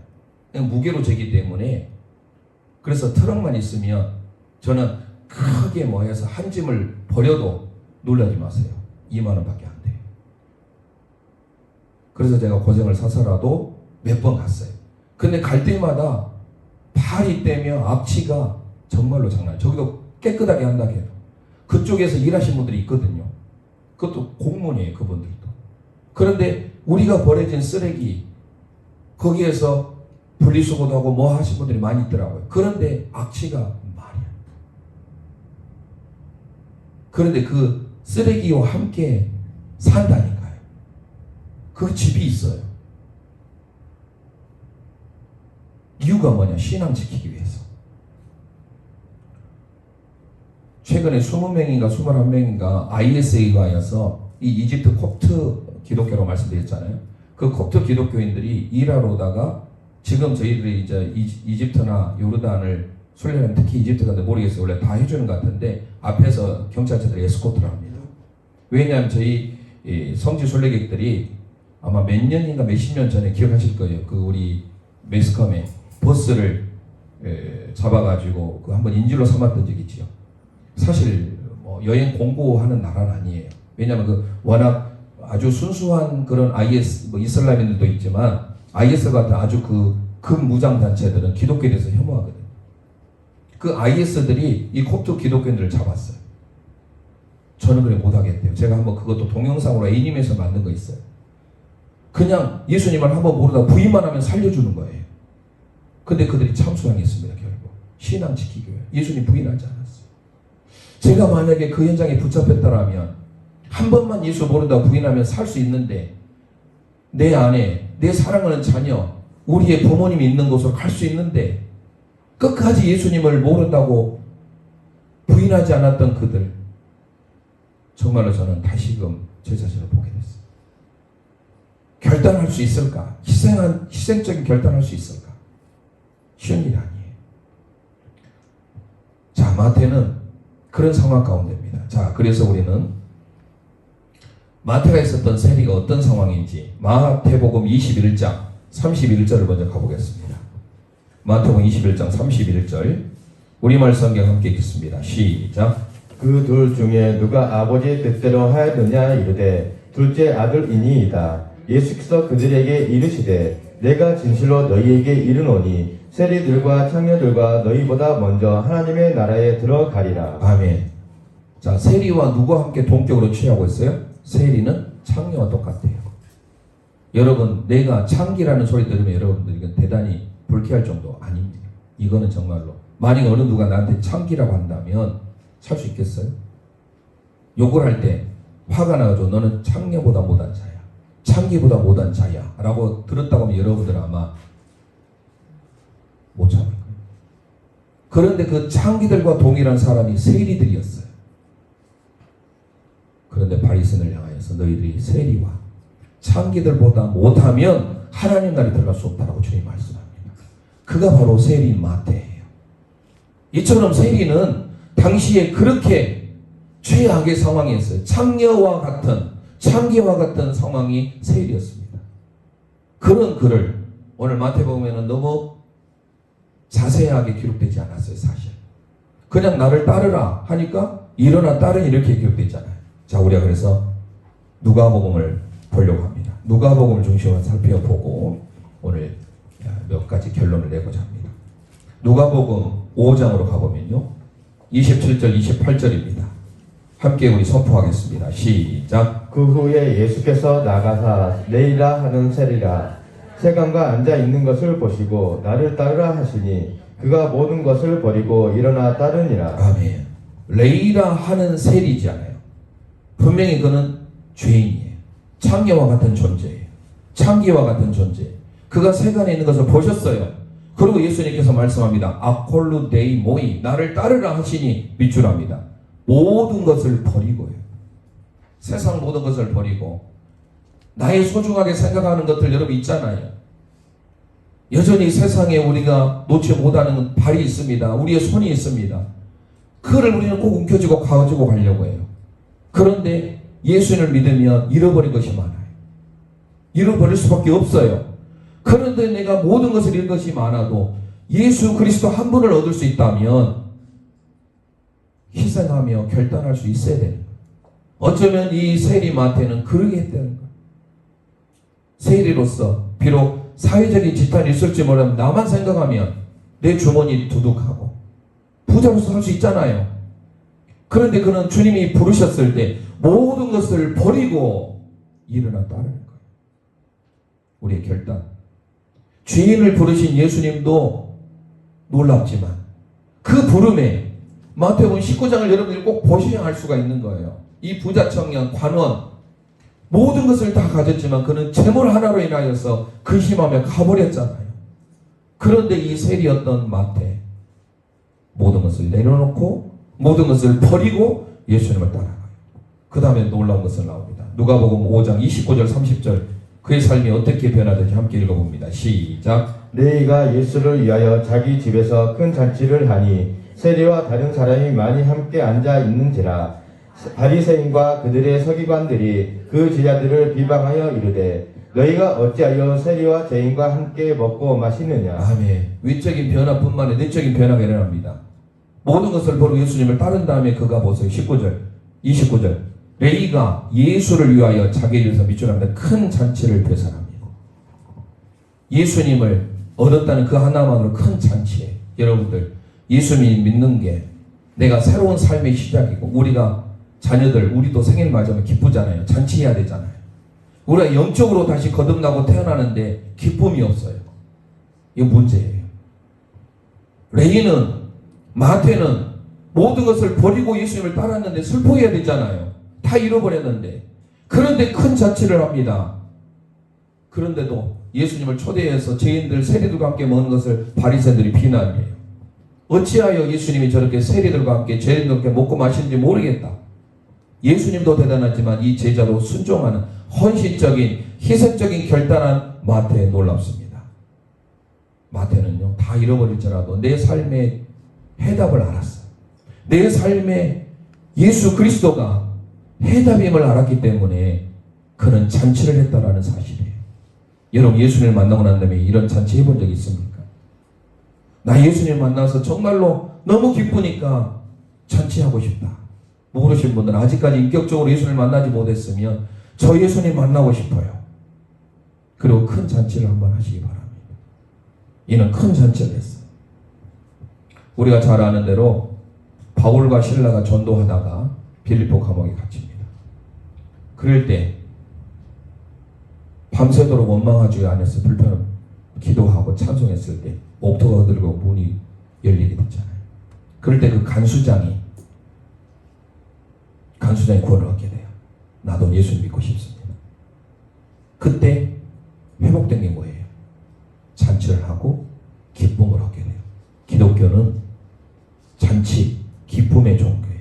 그냥 무게로 재기 때문에 그래서 트럭만 있으면 저는 크게 뭐 해서 한 짐을 버려도 놀라지 마세요. 2만 원밖에 안 돼요. 그래서 제가 고생을 사서라도 몇 번 갔어요. 근데 갈 때마다 발이 떼며 악취가 정말로 장난. 저기도 깨끗하게 한다고 해요. 그쪽에서 일하신 분들이 있거든요. 그것도 공무원이에요, 그분들도. 그런데 우리가 버려진 쓰레기 거기에서 분리수거도 하고 뭐 하신 분들이 많이 있더라고요. 그런데 악취가 말이야. 그런데 그 쓰레기와 함께 산다니까요. 그 집이 있어요. 이유가 뭐냐? 신앙 지키기 위해서. 최근에 20명인가 21명인가 ISA가 와서 이 이집트 콥트 기독교로 말씀드렸잖아요. 그 콥트 기독교인들이 일하러 오다가 지금 저희들이 이제 이집트나 요르단을 순례하면 특히 이집트 같은 데 모르겠어요. 원래 다 해주는 것 같은데 앞에서 경찰차들이 에스코트를 합니다. 왜냐하면 저희 성지 순례객들이 아마 몇 년인가 몇십 년 전에 기억하실 거예요. 그 우리 매스컴에 버스를 잡아가지고 그 한번 인질로 삼았던 적이 있지요. 사실 뭐 여행 공고하는 나라는 아니에요. 왜냐하면 그 워낙 아주 순수한 그런 IS 뭐 이슬람인들도 있지만 IS 같은 아주 그 극무장 단체들은 기독교에 대해서 혐오하거든요. 그 IS들이 이 콥트 기독교인들을 잡았어요. 저는 그래 못하겠대요. 제가 한번 그것도 동영상으로 A님에서 만든 거 있어요. 그냥 예수님을 한번 모르다 부인만 하면 살려주는 거예요. 근데 그들이 참수당했습니다. 결국 신앙 지키기 위해 예수님 부인하지 않았어요. 제가 만약에 그 현장에 붙잡혔다라면 한 번만 예수 모르다 부인하면 살 수 있는데 내 안에 내 사랑하는 자녀 우리의 부모님이 있는 곳으로 갈 수 있는데 끝까지 예수님을 모른다고 부인하지 않았던 그들 정말로 저는 다시금 제 자신을 보게 됐어요. 결단할 수 있을까? 희생적인 결단할 수 있을까? 쉬운 일이 아니에요. 자, 마태는 그런 상황 가운데입니다. 자, 그래서 우리는 마태가 있었던 세리가 어떤 상황인지 마태복음 21장 31절을 먼저 가보겠습니다. 마태복음 21장 31절 우리말 성경 함께 읽겠습니다. 시작. 그 둘 중에 누가 아버지 뜻대로 하였느냐 이르되 둘째 아들이니이다. 예수께서 그들에게 이르시되 내가 진실로 너희에게 이르노니 세리들과 창녀들과 너희보다 먼저 하나님의 나라에 들어가리라. 아멘. 자, 세리와 누구와 함께 동격으로 취하고 있어요? 세리는 창녀와 똑같아요. 여러분, 내가 창기라는 소리 들으면 여러분들 이건 대단히 불쾌할 정도 아닙니다. 이거는 정말로 만약 어느 누가 나한테 창기라고 한다면 살 수 있겠어요? 욕을 할 때 화가 나가지고 너는 창녀보다 못한 자야, 창기보다 못한 자야 라고 들었다고 하면 여러분들 아마 못 참을 거예요. 그런데 그 창기들과 동일한 사람이 세리들이었어요. 그런데 바리새인을 향하여서 너희들이 세리와 창기들보다 못하면 하나님 나라에 들어갈 수 없다라고 주님 말씀합니다. 그가 바로 세리인 마태예요. 이처럼 세리는 당시에 그렇게 최악의 상황이었어요. 창녀와 같은 상황이 세리였습니다. 그런 글을 오늘 마태복음에는 너무 자세하게 기록되지 않았어요. 사실 그냥 나를 따르라 하니까 일어나 따르니 이렇게 기록되잖아요. 자, 우리가 그래서 누가복음을 보려고 합니다. 누가복음을 중심으로 살펴보고 오늘 몇 가지 결론을 내고자 합니다. 누가복음 5장으로 가보면요 27절 28절입니다. 함께 우리 선포하겠습니다. 시작. 그 후에 예수께서 나가사 레이라 하는 세리라 세간과 앉아 있는 것을 보시고 나를 따르라 하시니 그가 모든 것을 버리고 일어나 따르니라. 아멘. 레이라 하는 세리잖아요. 분명히 그는 죄인이에요. 창녀와 같은 존재예요. 창기와 같은 존재. 그가 세간에 있는 것을 보셨어요. 그리고 예수님께서 말씀합니다. 아콜루 데이 모이 나를 따르라 하시니 밑줄합니다. 모든 것을 버리고요. 세상 모든 것을 버리고 나의 소중하게 생각하는 것들 여러분 있잖아요. 여전히 세상에 우리가 놓지 못하는 발이 있습니다. 우리의 손이 있습니다. 그거를 우리는 꼭 움켜쥐고 가지고 가려고 해요. 그런데 예수님을 믿으면 잃어버릴 것이 많아요. 잃어버릴 수밖에 없어요. 그런데 내가 모든 것을 잃은 것이 많아도 예수 그리스도 한 분을 얻을 수 있다면 희생하며 결단할 수 있어야 되는 거예요. 어쩌면 이 세리마한테는 그러게 했다는 거예요. 세리로서 비록 사회적인 지탄이 있을지 모르면 나만 생각하면 내 주머니 두둑하고 부자로서 할 수 있잖아요. 그런데 그는 주님이 부르셨을 때 모든 것을 버리고 일어났다는 거예요. 우리의 결단. 죄인을 부르신 예수님도 놀랍지만 그 부름에 마태복음 19장을 여러분들이 꼭 보셔야 할 수가 있는 거예요. 이 부자 청년 관원 모든 것을 다 가졌지만 그는 재물 하나로 인하여서 근심하며 가버렸잖아요. 그런데 이 세리였던 마태 모든 것을 내려놓고 모든 것을 버리고 예수님을 따라가요. 그 다음에 놀라운 것을 나옵니다. 누가복음 5장 29절 30절 그의 삶이 어떻게 변하든지 함께 읽어봅니다. 시작. 레위가 예수를 위하여 자기 집에서 큰 잔치를 하니 세리와 다른 사람이 많이 함께 앉아 있는지라 바리새인과 그들의 서기관들이 그 제자들을 비방하여 이르되 너희가 어찌하여 세리와 죄인과 함께 먹고 마시느냐. 아멘. 외적인 변화뿐만 아니라 내적인 변화가 일어납니다. 모든 것을 버리고 예수님을 따른 다음에 그가 보세요. 19절 29절 레위가 예수를 위하여 자기를 위해서 미출합니다. 큰 잔치를 배설합니다. 예수님을 얻었다는 그 하나만으로 큰 잔치에 여러분들 예수님 믿는 게 내가 새로운 삶의 시작이고 우리가 자녀들 우리도 생일 맞으면 기쁘잖아요. 잔치해야 되잖아요. 우리가 영적으로 다시 거듭나고 태어나는데 기쁨이 없어요. 이거 문제예요. 레위는 마태는 모든 것을 버리고 예수님을 따랐는데 슬퍼해야 되잖아요. 다 잃어버렸는데 그런데 큰 잔치를 합니다. 그런데도 예수님을 초대해서 죄인들 세리들과 함께 먹는 것을 바리새인들이 비난해요. 어찌하여 예수님이 저렇게 세리들과 함께 죄인들과 함께 먹고 마시는지 모르겠다. 예수님도 대단하지만 이 제자도 순종하는 헌신적인 희생적인 결단한 마태에 놀랍습니다. 마태는요 다 잃어버릴지라도 내 삶의 해답을 알았어요. 내 삶의 예수 그리스도가 해답임을 알았기 때문에 그는 잔치를 했다라는 사실이에요. 여러분 예수님을 만나고 난 다음에 이런 잔치 해본 적 있습니까? 나 예수님 만나서 정말로 너무 기쁘니까 잔치하고 싶다. 모르신 분들은 아직까지 인격적으로 예수님을 만나지 못했으면 저 예수님 만나고 싶어요. 그리고 큰 잔치를 한번 하시기 바랍니다. 이는 큰 잔치를 했어요. 우리가 잘 아는 대로 바울과 실라가 전도하다가 빌립보 감옥에 갇힙니다. 그럴 때 밤새도록 원망하지 않았어. 불편 기도하고 찬송했을 때 옥토가 들고 문이 열리게 됐잖아요. 그럴 때 그 간수장이 구원을 얻게 돼요. 나도 예수 믿고 싶습니다. 그때 회복된 게 뭐예요? 잔치를 하고 기쁨을 얻게 돼요. 기독교는 잔치, 기쁨의 종교예요.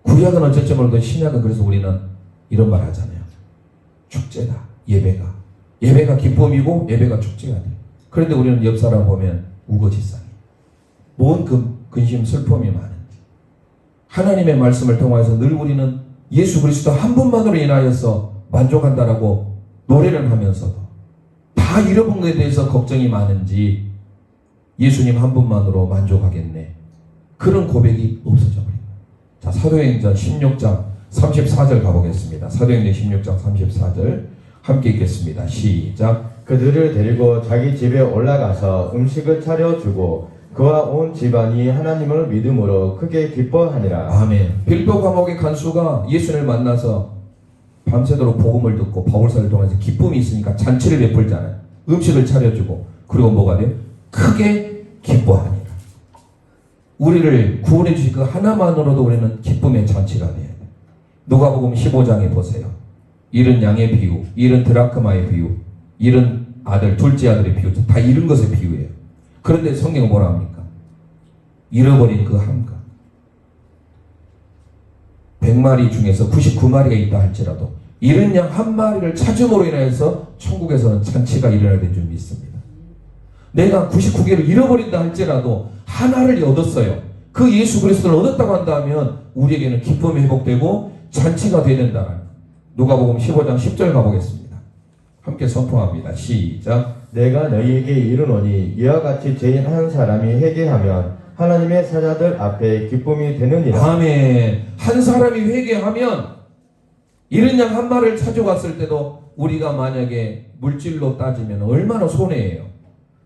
구약은 어쨌든 모르도 신약은 그래서 우리는 이런 말 하잖아요. 축제다. 예배가 기쁨이고 예배가 축제가 돼요. 그런데 우리는 옆 사람 보면 우거지상해. 뭔 근심 슬픔이 많은지. 하나님의 말씀을 통해서 늘 우리는 예수 그리스도 한 분만으로 인하여서 만족한다라고 노래를 하면서도 다 잃어본 것에 대해서 걱정이 많은지 예수님 한 분만으로 만족하겠네. 그런 고백이 없어져 버립니다. 자, 사도행전 16장 34절 가보겠습니다. 사도행전 16장 34절 함께 읽겠습니다. 시작. 그들을 데리고 자기 집에 올라가서 음식을 차려주고 그와 온 집안이 하나님을 믿음으로 크게 기뻐하니라. 아멘. 빌립보 감옥의 간수가 예수님을 만나서 밤새도록 복음을 듣고 바울사를 통해서 기쁨이 있으니까 잔치를 베풀잖아요. 음식을 차려주고 그리고 뭐가 돼요? 크게 기뻐하니라. 우리를 구원해 주신 그 하나만으로도 우리는 기쁨의 잔치가 돼요. 누가복음 15장에 보세요. 잃은 양의 비유, 잃은 드라크마의 비유, 잃은 아들, 둘째 아들의 비유, 다 잃은 것의 비유예요. 그런데 성경은 뭐라 합니까? 잃어버린 그 한 것. 100마리 중에서 99마리가 있다 할지라도 잃은 양 한 마리를 찾음으로 인해서 천국에서는 잔치가 일어나야 될 줄 믿습니다. 내가 99개를 잃어버린다 할지라도 하나를 얻었어요. 그 예수 그리스도를 얻었다고 한다면 우리에게는 기쁨이 회복되고 잔치가 되어야 된다는 누가복음 15장 10절 가보겠습니다. 함께 선포합니다. 시작. 내가 너희에게 이르노니 이와 같이 죄인 한 사람이 회개하면 하나님의 사자들 앞에 기쁨이 되느니라. 아멘. 한 사람이 회개하면 이른 양 한 마리를 찾아왔을 때도 우리가 만약에 물질로 따지면 얼마나 손해예요.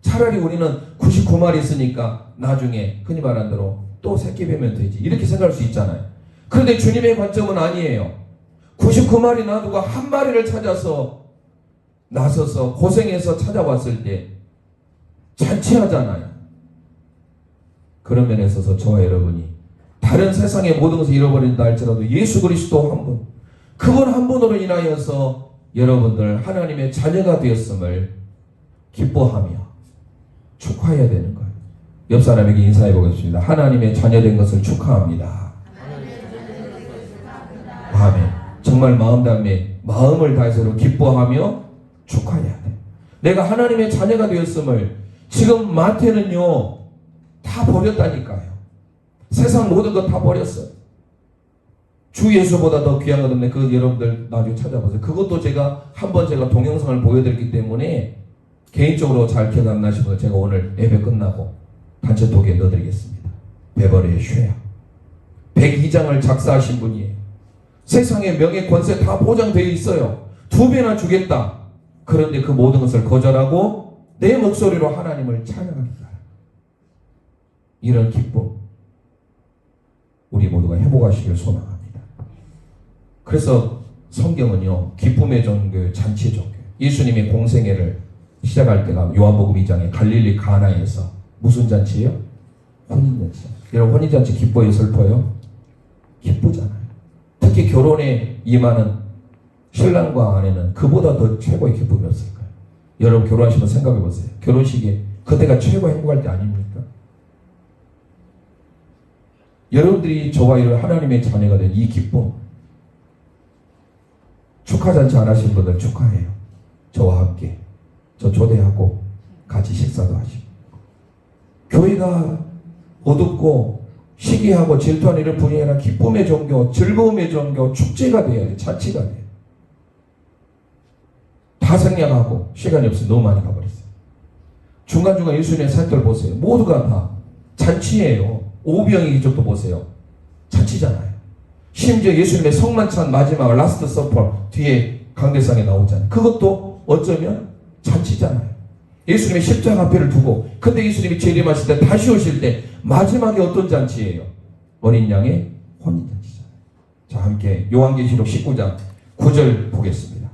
차라리 우리는 99마리 있으니까 나중에 흔히 말한 대로 또 새끼 뵈면 되지 이렇게 생각할 수 있잖아요. 그런데 주님의 관점은 아니에요. 99마리 놔두고 한 마리를 찾아서 나서서 고생해서 찾아왔을 때 잔치하잖아요. 그런 면에 있어서 저와 여러분이 다른 세상의 모든 것을 잃어버린다 할지라도 예수 그리스도 한 분, 그분 한 분으로 인하여서 여러분들 하나님의 자녀가 되었음을 기뻐하며 축하해야 되는 거예요. 옆 사람에게 인사해 보겠습니다. 하나님의 자녀된 것을 축하합니다. 아멘. 정말 마음을 다해서 기뻐하며 축하해야 돼. 내가 하나님의 자녀가 되었음을 지금 마태는요 다 버렸다니까요. 세상 모든 것 다 버렸어요. 주 예수보다 더 귀한 것 없네. 그 여러분들 나중에 찾아보세요. 그것도 제가 한번 동영상을 보여드렸기 때문에 개인적으로 잘 기억 안 나시면 제가 오늘 예배 끝나고 단체톡에 넣어드리겠습니다. 베버리의 쉐어 102장을 작사하신 분이에요. 세상의 명예 권세 다 보장되어 있어요. 2배나 주겠다. 그런데 그 모든 것을 거절하고 내 목소리로 하나님을 찬양합니다. 이런 기쁨 우리 모두가 회복하시길 소망합니다. 그래서 성경은요 기쁨의 종교, 잔치의 종교. 예수님의 공생애를 시작할 때가 요한복음 2장에 갈릴리 가나에서 무슨 잔치예요? 혼인잔치. 여러분 혼인잔치 기뻐요, 슬퍼요? 기쁘잖아요. 특히 결혼에 임하는 신랑과 아내는 그보다 더 최고의 기쁨이 없을까요? 여러분 결혼하시면 생각해 보세요. 결혼식에 그때가 최고 행복할 때 아닙니까? 여러분들이 저와 이런 하나님의 자녀가 된 이 기쁨, 축하잔치 안 하신 분들 축하해요. 저와 함께 저 초대하고 같이 식사도 하시고. 교회가 어둡고 시기하고 질투하는 이런 분위기 아니라 기쁨의 종교, 즐거움의 종교, 축제가 돼야 돼. 잔치가 돼. 다 생략하고 시간이 없어서 너무 많이 가버렸어요. 중간중간 예수님의 사역들 보세요. 모두가 다 잔치예요. 오병이 기적도 보세요. 잔치잖아요. 심지어 예수님의 성만찬 마지막 라스트 서퍼 뒤에 강대상에 나오잖아요. 그것도 어쩌면 잔치잖아요. 예수님의 십자가 앞에를 두고 근데 예수님이 재림하실 때 다시 오실 때 마지막에 어떤 잔치예요? 어린 양의 혼인잔치잖아요. 자, 함께 요한계시록 19장 9절 보겠습니다.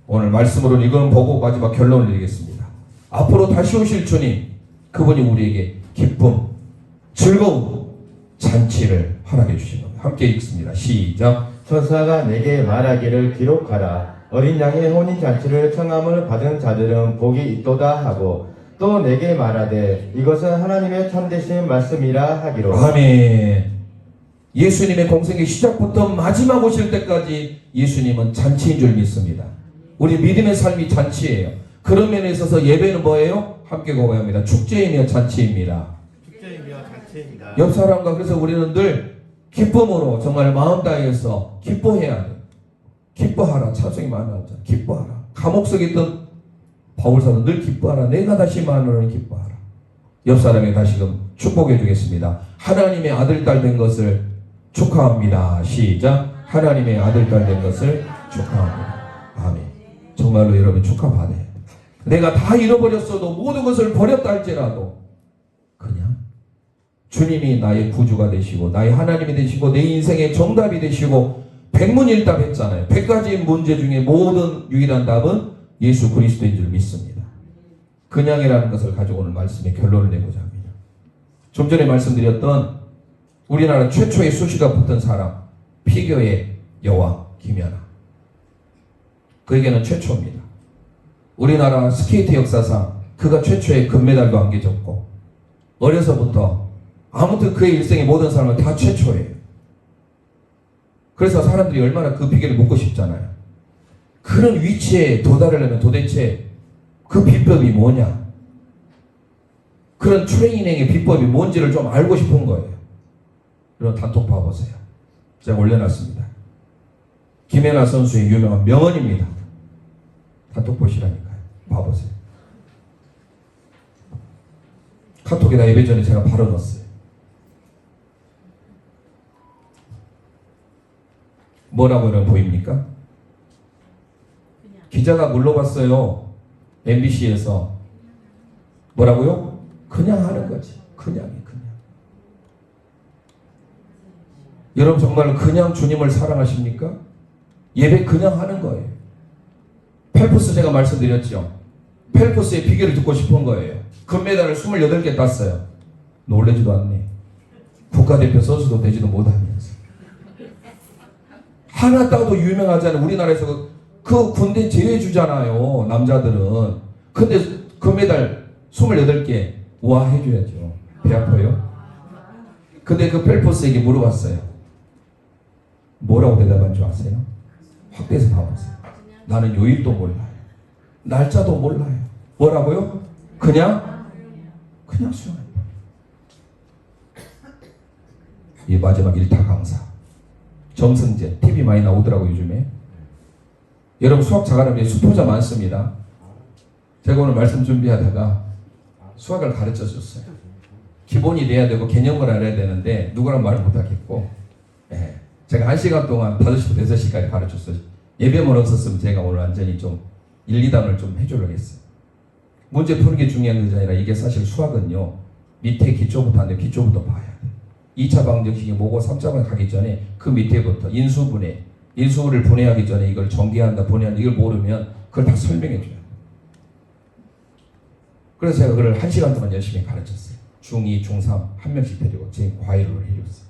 오늘 말씀으로 이건 보고 마지막 결론을 내리겠습니다. 앞으로 다시 오실 주님, 그분이 우리에게 기쁨, 즐거움, 잔치를 허락해 주신 겁니다. 함께 읽습니다. 시작. 천사가 내게 말하기를 기록하라. 어린 양의 혼인잔치를 청함을 받은 자들은 복이 있도다 하고 또 내게 말하되 이것은 하나님의 참되신 말씀이라 하기로. 아멘. 예수님의 공생의 시작부터 마지막 오실 때까지 예수님은 잔치인 줄 믿습니다. 우리 믿음의 삶이 잔치예요. 그런 면에 있어서 예배는 뭐예요? 함께 고백합니다. 축제이며 잔치입니다. 축제이며 잔치입니다. 옆 사람과 그래서 우리는 늘 기쁨으로 정말 마음 다해서 기뻐해야 돼. 기뻐하라. 찬송이 많이 나오잖아. 기뻐하라. 감옥 속에 있던 바울사도 늘 기뻐하라. 내가 다시 만나는 기뻐하라. 옆 사람에게 다시금 축복해 주겠습니다. 하나님의 아들 딸 된 것을 축하합니다. 시작. 하나님의 아들 딸 된 것을 축하합니다. 아멘. 정말로 여러분 축하받아요. 내가 다 잃어버렸어도 모든 것을 버렸다 할지라도 그냥 주님이 나의 구주가 되시고 나의 하나님이 되시고 내 인생의 정답이 되시고 백문일답 했잖아요. 100가지 문제 중에 모든 유일한 답은 예수 그리스도인 줄 믿습니다. 그냥이라는 것을 가지고 오늘 말씀의 결론을 내고자 합니다. 좀 전에 말씀드렸던 우리나라 최초의 수시가 붙은 사람, 피겨의 여왕 김연아. 그에게는 최초입니다. 우리나라 스케이트 역사상 그가 최초의 금메달도 안겨줬고 어려서부터 아무튼 그의 일생의 모든 사람은 다 최초예요. 그래서 사람들이 얼마나 그 비결을 묻고 싶잖아요. 그런 위치에 도달하려면 도대체 그 비법이 뭐냐? 그런 트레이닝의 비법이 뭔지를 좀 알고 싶은 거예요. 이런 단톡 봐보세요. 제가 올려놨습니다. 김연아 선수의 유명한 명언입니다. 단톡 보시라니까요. 봐보세요. 카톡에다 예배 전에 제가 바로 넣었어요. 뭐라고 보입니까? 기자가 물어봤어요. MBC에서. 뭐라고요? 그냥 하는 거지. 그냥. 여러분 정말 그냥 주님을 사랑하십니까? 예배 그냥 하는 거예요. 펠프스 제가 말씀드렸죠. 펠프스의 비결을 듣고 싶은 거예요. 금메달을 28개 땄어요. 놀라지도 않네. 국가대표 선수도 되지도 못하면서. 하나 따도 유명하잖아요. 우리나라에서 그 군대 제외해주잖아요. 남자들은. 근데 금메달 28개 와 해줘야죠. 배 아파요? 근데 그 펠프스에게 물어봤어요. 뭐라고 대답한 줄 아세요? 확대해서 봐보세요. 나는 요일도 몰라요. 날짜도 몰라요. 뭐라고요? 그냥 수영해요. 이 마지막 일타 강사 정승재 TV 많이 나오더라고요 요즘에. 여러분 수학 잘하는 수포자 많습니다. 제가 오늘 말씀 준비하다가 수학을 가르쳐 줬어요. 기본이 돼야 되고 개념을 알아야 되는데 누구랑 말 못하겠고, 제가 1시간 동안 5시부터 6시까지 가르쳤어요. 예배만 없었으면 제가 오늘 완전히 좀 1, 2단을 좀 해주려고 했어요. 문제 푸는 게 중요한 것이 아니라 이게 사실 수학은요 밑에 기초부터 하는데 기초부터 봐야 돼요. 2차 방정식이 뭐고 3차 방정 가기 전에 그 밑에부터 인수분해, 인수를 분해하기 전에 이걸 전개한다 분해한다 이걸 모르면 그걸 다 설명해 줘요. 그래서 제가 그걸 1시간 동안 열심히 가르쳤어요. 중2, 중3 한 명씩 데리고 제 과외를 해줬어요.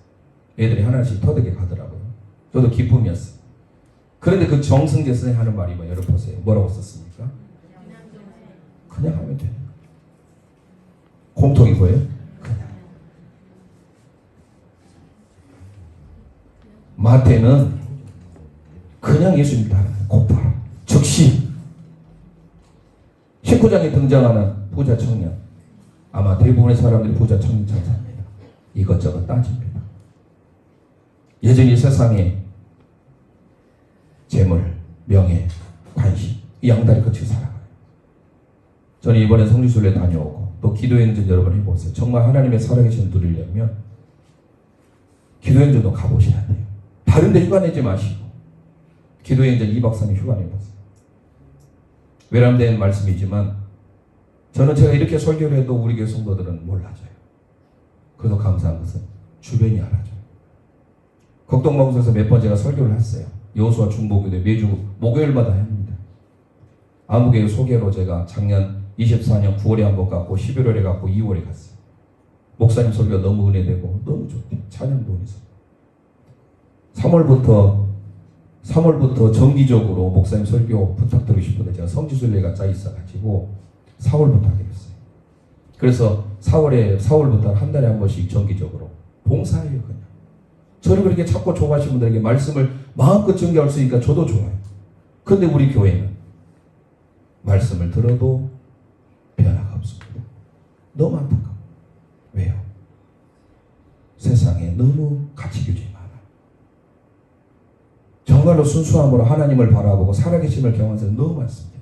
애들이 하나씩 터득해 가더라고요. 저도 기쁨이었어요. 그런데 그 정승재 선생님 하는 말이 뭐 여러분 보세요. 뭐라고 썼습니까? 그냥 하면 돼요. 공통이 뭐예요? 그냥. 마태는 그냥 예수님 따르는 곧바로 즉시 19장에 등장하는 부자 청년, 아마 대부분의 사람들이 부자 청년 천사입니다. 이것저것 따집니다. 여전히 세상에 재물, 명예, 관심 이 양다리 거치고 살아가요. 저는 이번에 성지순례 다녀오고 또 기도행전 여러 번 해보세요. 정말 하나님의 살아계신 누리려면 기도행전도 가보셔야 돼요. 다른 데 휴가 내지 마시고 기도행전 2박 3일 휴가 내보세요. 외람된 말씀이지만 저는 제가 이렇게 설교를 해도 우리 교회 성도들은 몰라줘요. 그래서 감사한 것은 주변이 알아줘요. 걱동방송에서 몇 번 제가 설교를 했어요. 여호수아 중보교대 매주 목요일마다 합니다. 아무개교 소개로 제가 작년 24년 9월에 한 번 갔고 11월에 갔고 2월에 갔어요. 목사님 설교가 너무 은혜되고 너무 좋대요. 찬양도 은혜서 3월부터 정기적으로 목사님 설교 부탁드리고 싶은데 제가 성지순례가 짜 있어가지고 4월부터 하기로 했어요. 그래서 4월부터 한 달에 한 번씩 정기적으로 봉사해요. 그냥 저를 그렇게 찾고 좋아하시는 분들에게 말씀을 마음껏 전개할 수 있으니까 저도 좋아요. 근데 우리 교회는 말씀을 들어도 변화가 없습니다. 너무 안타까워. 왜요? 세상에 너무 가치규제가 많아. 정말로 순수함으로 하나님을 바라보고 살아계심을 경험한 사람이 너무 많습니다.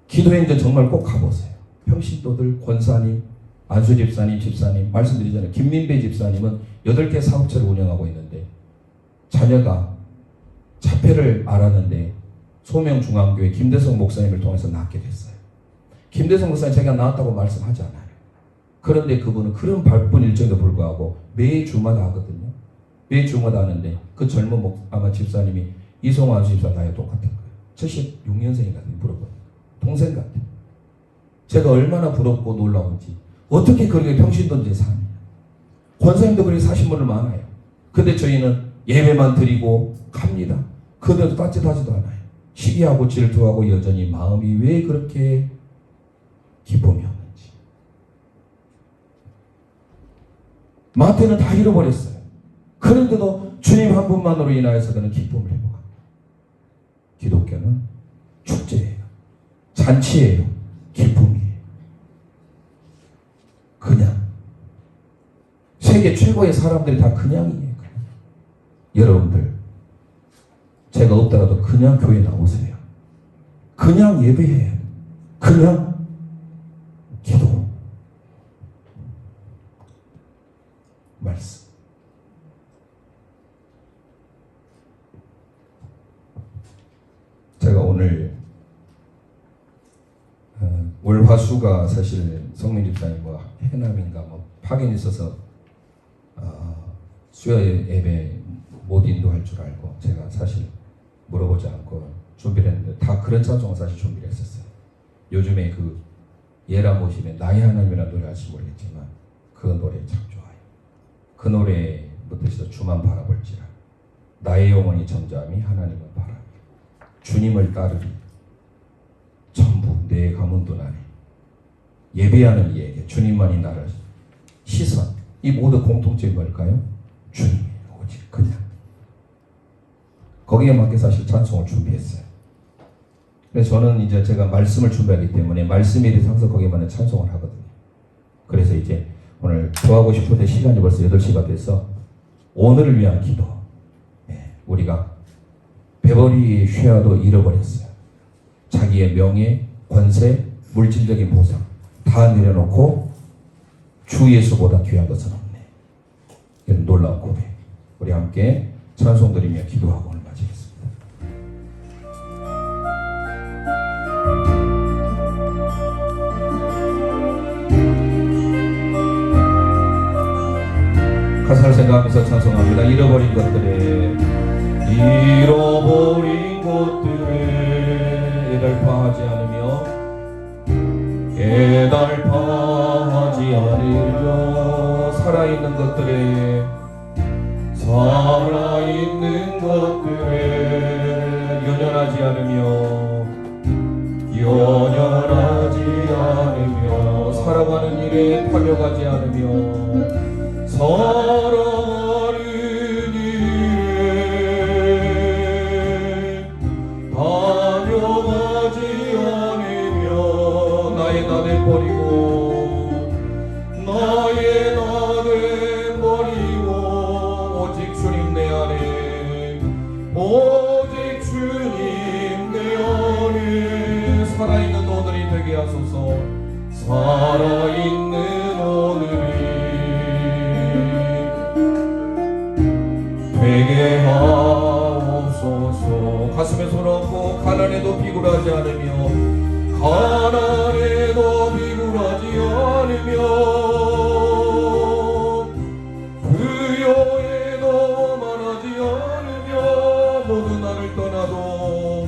기도행전 정말 꼭 가보세요. 평신도들, 권사님, 안수 집사님 말씀드리잖아요. 김민배 집사님은 8개 사업체를 운영하고 있는데 자녀가 자폐를 알았는데 소명중앙교회 김대성 목사님을 통해서 낳게 됐어요. 김대성 목사님 제가 낳았다고 말씀하지 않아요. 그런데 그분은 그런 바쁜 일정에도 불구하고 매주마다 하거든요. 매주마다 하는데 그 젊은 아마 집사님이 이성호 안수 집사 나이가 똑같은 거예요. 76년생이거든요. 물어보니까 동생 같아요. 제가 얼마나 부럽고 놀라운지 어떻게 그렇게 평신도인지 삽니다. 권사님도 그렇게 사신 분들 많아요. 근데 저희는 예배만 드리고 갑니다. 그런데도 따뜻하지도 않아요. 시기하고 질투하고 여전히 마음이 왜 그렇게 기쁨이 없는지. 마태는 다 잃어버렸어요. 그런데도 주님 한 분만으로 인하여서 그는 기쁨을 회복합니다. 기독교는 축제예요. 잔치예요. 기쁨이에요. 그냥 세계 최고의 사람들이 다 그냥이에요. 여러분들, 제가 없더라도 그냥 교회 나오세요. 그냥 예배해요. 그냥 기도. 말씀. 제가 오늘 월화수가 사실 성민 집사님 뭐 해남인가 뭐 파견이 있어서 수요 예배 못 인도할 줄 알고 제가 사실 물어보지 않고 준비를 했는데 다 그런 찬송을 사실 준비를 했었어요. 요즘에 그 예라 모심에 나의 하나님이라는 노래 아실지 모르겠지만 그 노래 참 좋아요. 그 노래부터 주만 바라볼지라 나의 영혼이 잠잠히 하나님을 바라리 주님을 따르리 전부 내 가문도 나네. 예배하는 이에게 주님만이 나를 시선 이 모두 공통점이 뭘까요? 주님이 오직 그냥 거기에 맞게 사실 찬송을 준비했어요. 그래서 저는 이제 제가 말씀을 준비하기 때문에 말씀에 대해서 항상 거기에만 찬송을 하거든요. 그래서 이제 오늘 좋아하고 싶은데 시간이 벌써 8시가 돼서 오늘을 위한 기도. 우리가 배벌이 쉬어도 잃어버렸어요. 자기의 명예, 권세, 물질적인 보상 다 내려놓고 주 예수보다 귀한 것은 없네. 이런 놀라운 고백. 우리 함께 찬송 드리며 기도하고 오늘 마치겠습니다. 가사를 생각하면서 찬송합니다. 잃어버린 것들에 애달파하지 않으며 살아있는 것들에 연연하지 않으며 살아가는 일에 탐욕하지 않으며 살아가는 일에 탐욕하지 않으며 나의 나를 버리고 오직 주님 내 안에 오직 주님 내 안에 살아있는 오늘이 되게 하소서. 살아있는 오늘이 되게 하옵소서. 가슴에 손 얹고 가난에도 비굴하지 않으며 부여에도 말하지 않으며 모두 나를 떠나도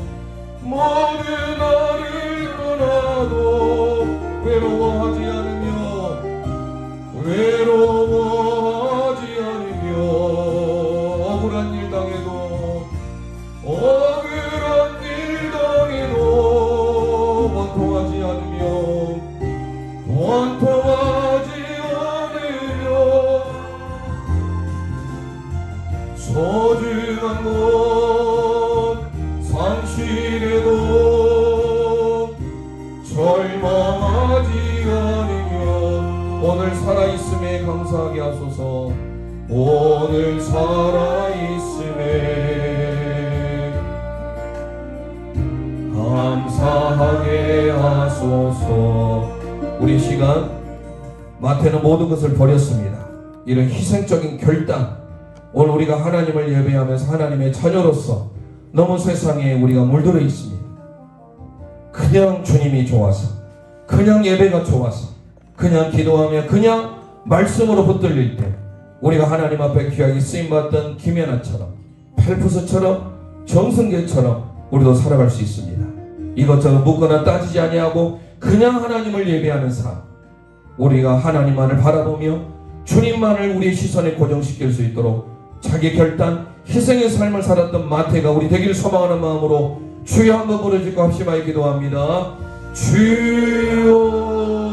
외로워하지 않으며 억울한 일 당해도 원통하지 않으며 소중한 것 상실해도 절망하지 않으며 오늘 살아있음에 감사하게 하소서. 오늘 살아있음에 감사하게 하소서. 우리 시간 마태는 모든 것을 버렸습니다. 이런 희생적인 결단, 오늘 우리가 하나님을 예배하면서 하나님의 자녀로서 너무 세상에 우리가 물들어 있습니다. 그냥 주님이 좋아서, 그냥 예배가 좋아서, 그냥 기도하며 그냥 말씀으로 붙들릴 때 우리가 하나님 앞에 귀하게 쓰임받던 김연아처럼, 팔푸스처럼, 정승계처럼 우리도 살아갈 수 있습니다. 이것저것 묻거나 따지지 아니하고 그냥 하나님을 예배하는 삶, 우리가 하나님만을 바라보며 주님만을 우리의 시선에 고정시킬 수 있도록 자기 결단, 희생의 삶을 살았던 마태가 우리 되기를 소망하는 마음으로 주여 한번 부르짖고 합심하여 기도합니다. 주여